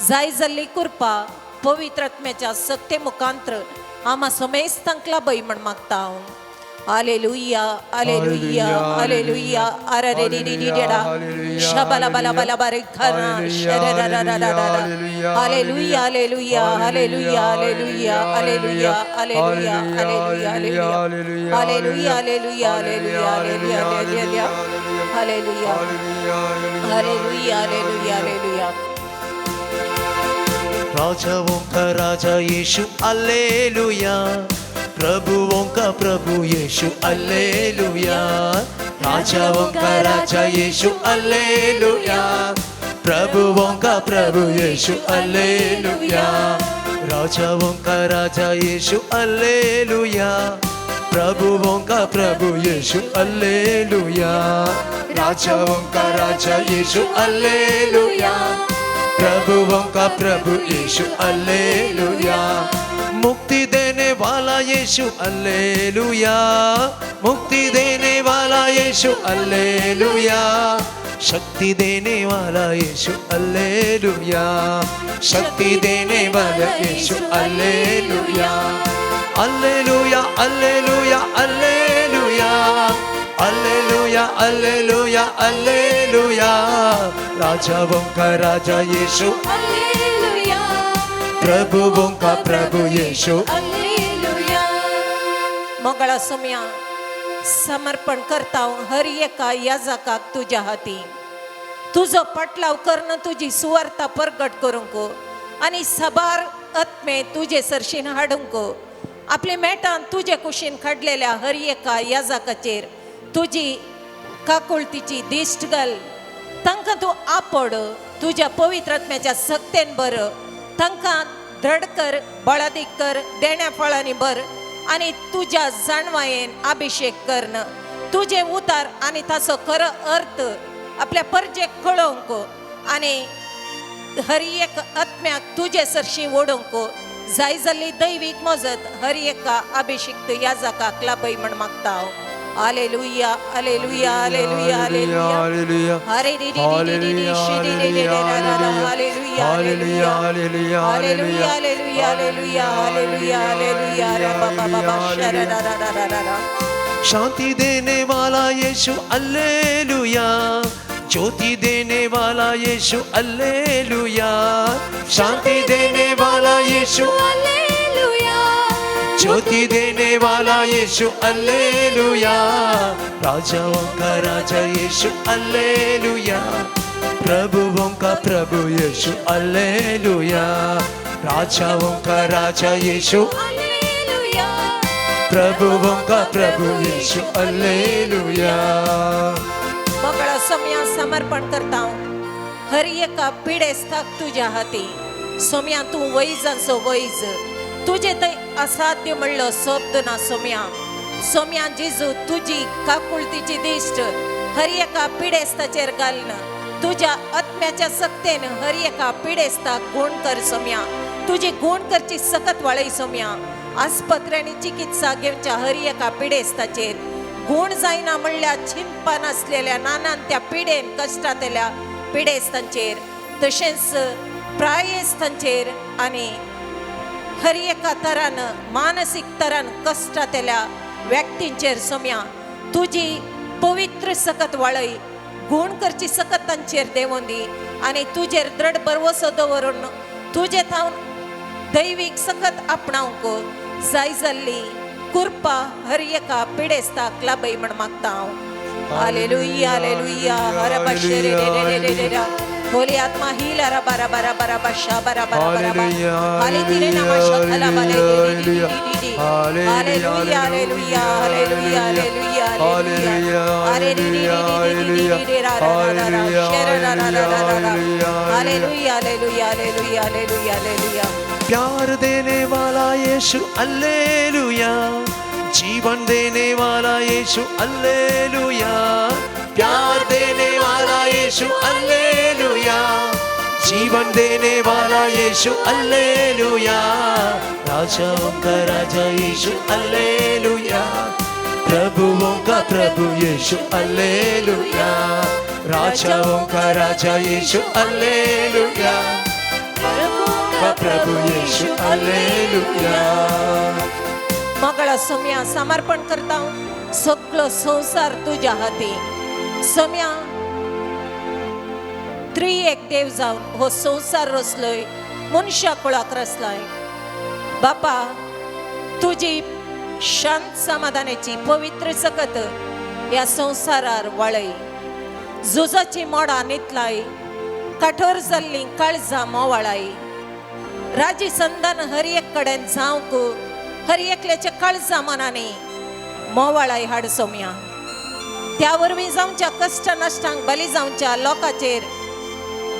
जाय जाल्ली कृपा पवित्र आत्म्याच्या सक्ते मुखांत्र आमा समेस्तांक लाभय म्हण मागता हांव. हालेलुया हालेलुया हालेलुया आरेरेरेरेरेडा शबला बला बला बारिखाना शरररररररर hallelujah hallelujah hallelujah hallelujah hallelujah hallelujah hallelujah hallelujah hallelujah hallelujah hallelujah hallelujah hallelujah hallelujah hallelujah hallelujah राजाओं का राजा यीशु हालेलुया प्रभुओं का प्रभु यीशु हालेलुया राजाओं का राजा यीशु हालेलुया प्रभुओं का प्रभु यीशु हालेलुया राजाओं का राजा यीशु हालेलुया प्रभुओं का प्रभु यीशु हालेलुया राजाओं का राजा यीशु हालेलुया प्रभुओं का प्रभु यीशु हालेलुया मुक्ति देने वाला यीशु हालेलुया मुक्ति देने वाला यीशु हालेलुया शक्ति देने वाला यीशु हालेलुया शक्ति देने वाला यीशु hallelujah hallelujah hallelujah hallelujah hallelujah hallelujah hallelujah राजाओं का राजा यीशु हालेलुया प्रभुओं का प्रभु यीशु हालेलुया मंगळा सुम्या समर्पण करता हर एका याजकाक तुज्या हाती तुजो पाटलाव करणं तुजी सुवार्ता प्रगट करूंक आनी सबार आत्मे तुजे सरशीन हाडूंक आपले मेटान तुजे कुशीन काडलेल्या हर एका याजकाचेर तुजी काकुळतीची दिश्ट घाल तांकां तूं आपड तुज्या पवित्र आत्म्याच्या सक्तेन बर तांकां दृढ कर बळादीक कर देण्या फळांनी भर आनी तुज्या जाणवायेन अभिषेक करन तुजे उतार आनी ताचो खरो अर्थ आपल्या परजेक कळोवंक आनी हर एक आत्म्याक तुजे सरशी ओडोवंक जाय जाल्ली दैवीक मजत हर एका अभिषिक्त याजकाक लाभय म्हण मागता हांव. Hallelujah hallelujah hallelujah hallelujah hallelujah hallelujah hallelujah hallelujah hallelujah hallelujah hallelujah hallelujah शांति देने वाला यीशु हालेलुया ज्योति देने वाला यीशु हालेलुया शांति देने वाला यीशु हालेलुया ज्योति देने वाला यीशु हालेलुया राजाओं का राजा यीशु हालेलुया प्रभुओं का प्रभु यीशु हालेलुया राजाओं का राजा यीशु हालेलुया प्रभुओं का प्रभु यीशु हालेलुया मंगळा सोम्या समर्पण करता हर एका पिडेस्ताक तुज्या हाती सोम्या तूं वैजांचो वैज तुजे थंय असाध्य म्हणलो शब्द ना सोम्या सोम्या जिजू तुझी काकुळतीची दिष्ट हर एका पिडेस्ताचेर घालणं तुझ्या आत्म्याच्या सक्तेनं हर एका पिडेस्ता गुण कर सोम्या तुझी गुण करची सकत वाळई सोम्या आस्पत्र्यांनी चिकित्सा घेवच्या हर एका पिडेस्ताचेर गुण जायना म्हणल्या चिंतपान असलेल्या नानान त्या पिडेन कष्टातल्या पिडेस्तांचेर तशेंच प्रायेस्तांचेर आणि हर एका तरान मानसिक तरान कष्टातल्या व्यक्तींचेर सोम्या तुझी पवित्र सकत वाळई गुण करची सकत तांचेर देवून दी आणि तुझेर दृढ भरवसो दवरून तुझे थावन दैवीक सकत आपणावंक जाय जाल्ली कृपा हर एका पिडेस्ताक लाभय म्हण मागता हांव हालेलुया हालेलुया हर बशरे रे रे रे होली आत्मा हिला रा बारा बारा बारा बशा बारा बारा बारा हाले तिरे नमा शखला बाले hallelujah hallelujah hallelujah hallelujah hallelujah hallelujah रा रा रा रा शेर रा रा रा रा hallelujah hallelujah hallelujah hallelujah hallelujah प्यार देने वाला यीशु अल्लेलुया जीवन देने वाला यीशु अल्लेलुया प्यार देने वाला यीशु अल्लेलुया जीवन देने वाला यीशु अल्लेलुया राजाओं का राजा यीशु अल्लेलुया प्रभुओं का प्रभु यीशु अल्लेलुया राजाओं का राजा यीशु अल्लेलुया प्रभु यीशु अल्लेलुया मगळा सोम्या समर्पण करता सगळो संसार तुझ्या हाती सोम्या त्रिएक देव जावन हो संसार रचलोय मनशा कुळाक रचलाय बापा तुझी शांत समाधानाची पवित्र सकत या संसारार वळय झुजाची मोडा न्हितलाय कठोर जाल्ली काळजां मोवाळाय राजी संदान हर एक कडेन जावंक हर एकल्याच्या काळजा मनाने मोवाळाय हाड सोम्या त्या वरवीं जावच्या कष्ट नश्टांक बली जावच्या लोकांचेर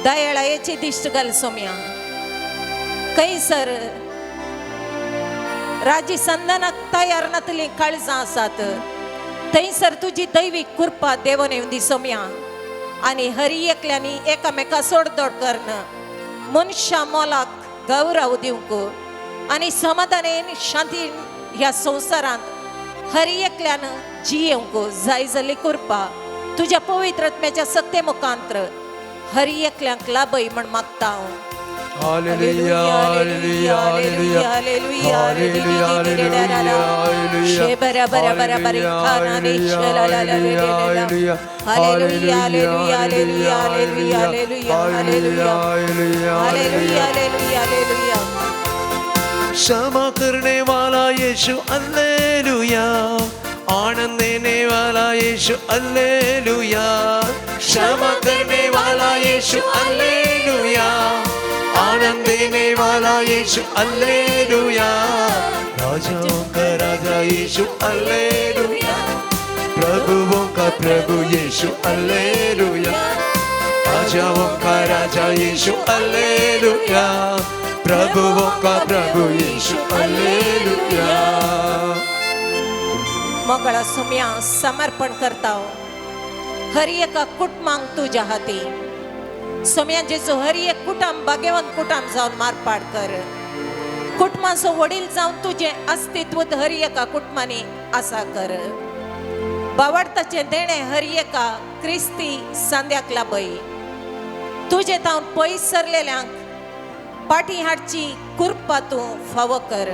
दयाळायेची दिश्ट घाल सोम्या कैसर राजी संदानाक तयार नातली काळजां आसात थंयसर तुजी दैवीक कृपा देवून येवन दी सोम्या आनी हर एकल्यांनी एकामेका सोडदोड करण मनशा मोलाक गौरव दिवंक आणि समाधानेन शांतीन ह्या संसारांत हर एकल्यान जियेवंक जाय जाल्ली कृपा तुझ्या पवित्र आत्म्याच्या सत्ते मुखांतर हर एकल्यांक लाभय म्हण मागता हांव hallelujah hallelujah hallelujah hallelujah hallelujah hallelujah शेबरा बरा बरा बरी खाना ने शला ला ला ला hallelujah hallelujah hallelujah hallelujah hallelujah hallelujah hallelujah hallelujah hallelujah क्षमा करने वाला यीशु अल्लेलुया आनंद देने वाला यीशु अल्लेलुया क्षमा करने वाला यीशु अल्लेलुया आनंद देने वाला यीशु अल्लेलुया राजाओं का राजा यीशु अल्लेलुया प्रभुओं का प्रभु यीशु अल्लेलुया राजाओं का राजा यीशु अल्लेलुया प्रभुओं का प्रभु यीशु अल्लेलुया मगळा सोम्या समर्पण करता हर एका कुटुंबांक तुझ्या हाती सोम्या जेजो हर एक कुटुंब भाग्यवान कुटुंब जावन मारपाड कर कुटुंबाचो वडील जावन तुझे अस्तित्व हर एका कुटुंबांनी आसा कर बावडताचे देणे हर एका क्रिस्ती सांद्याक लाभय तुझे तावन पयस सरलेल्यांक पाटी हाडची कृपा तूं फावो कर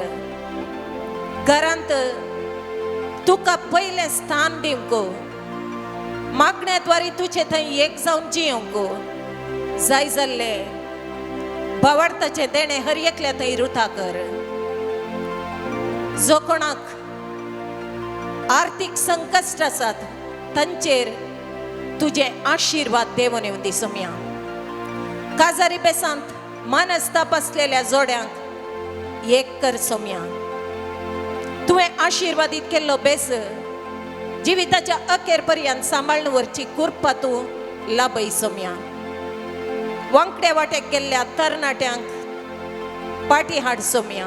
घरांत तुका पयलें स्थान दिवंक मागण्याद्वारे तुझे थंय एक जावन जियोंक जाय जाल्ले भावार्थाचे देणे हर एकल्या थंय रुथा कर जो कोणाक आर्थिक संकश्ट आसात तांचेर तुझे आशीर्वाद देवून येवन दी सोम्या काजारी बेसांत मनस्ताप असलेल्या जोड्यांक एक कर सोम्या तुवें आशीर्वादीत केल्लो बेस जिविताच्या अखेर पर्यंत सांबाळून व्हरची कृपा तूं लाभय सोम्या वांकडे वाटेक गेल्ल्या तरणाट्यांक पाटी हाड सोम्या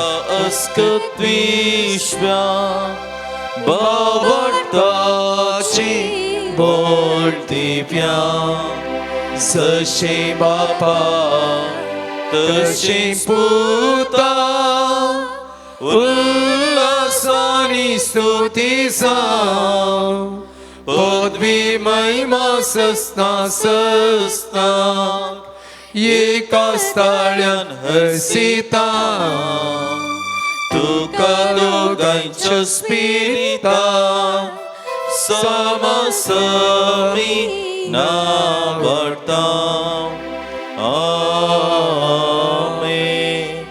अस्कत्विश्व्या बावटाची बोल दिव्या जशे बापा तशे पुता उल्हासानी स्तुती जाव पदवी महिमा सस्ना एका स्थळ्यान हसिता तुका दोगांच्या स्पिरिता समसमी नावडता आमेन.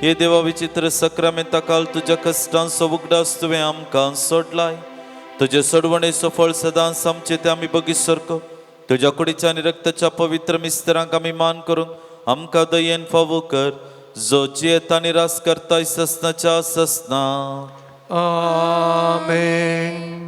हे देवा विचित्र सक्रमेंता काल तुझ्या कष्टांचो उगडास तुवें आमकां सोडलाय. तुझे सोडवणेचो फळ सदांच आमचे ते आमी बगी सरको. तुझ्या कुडीच्या आनी रक्ताच्या पवित्र मिस्त्रांक आमी मान करून आमकां दयेन फावो कर, जो जियेता आनी रास करताय ससनाच्या ससना. आमेन.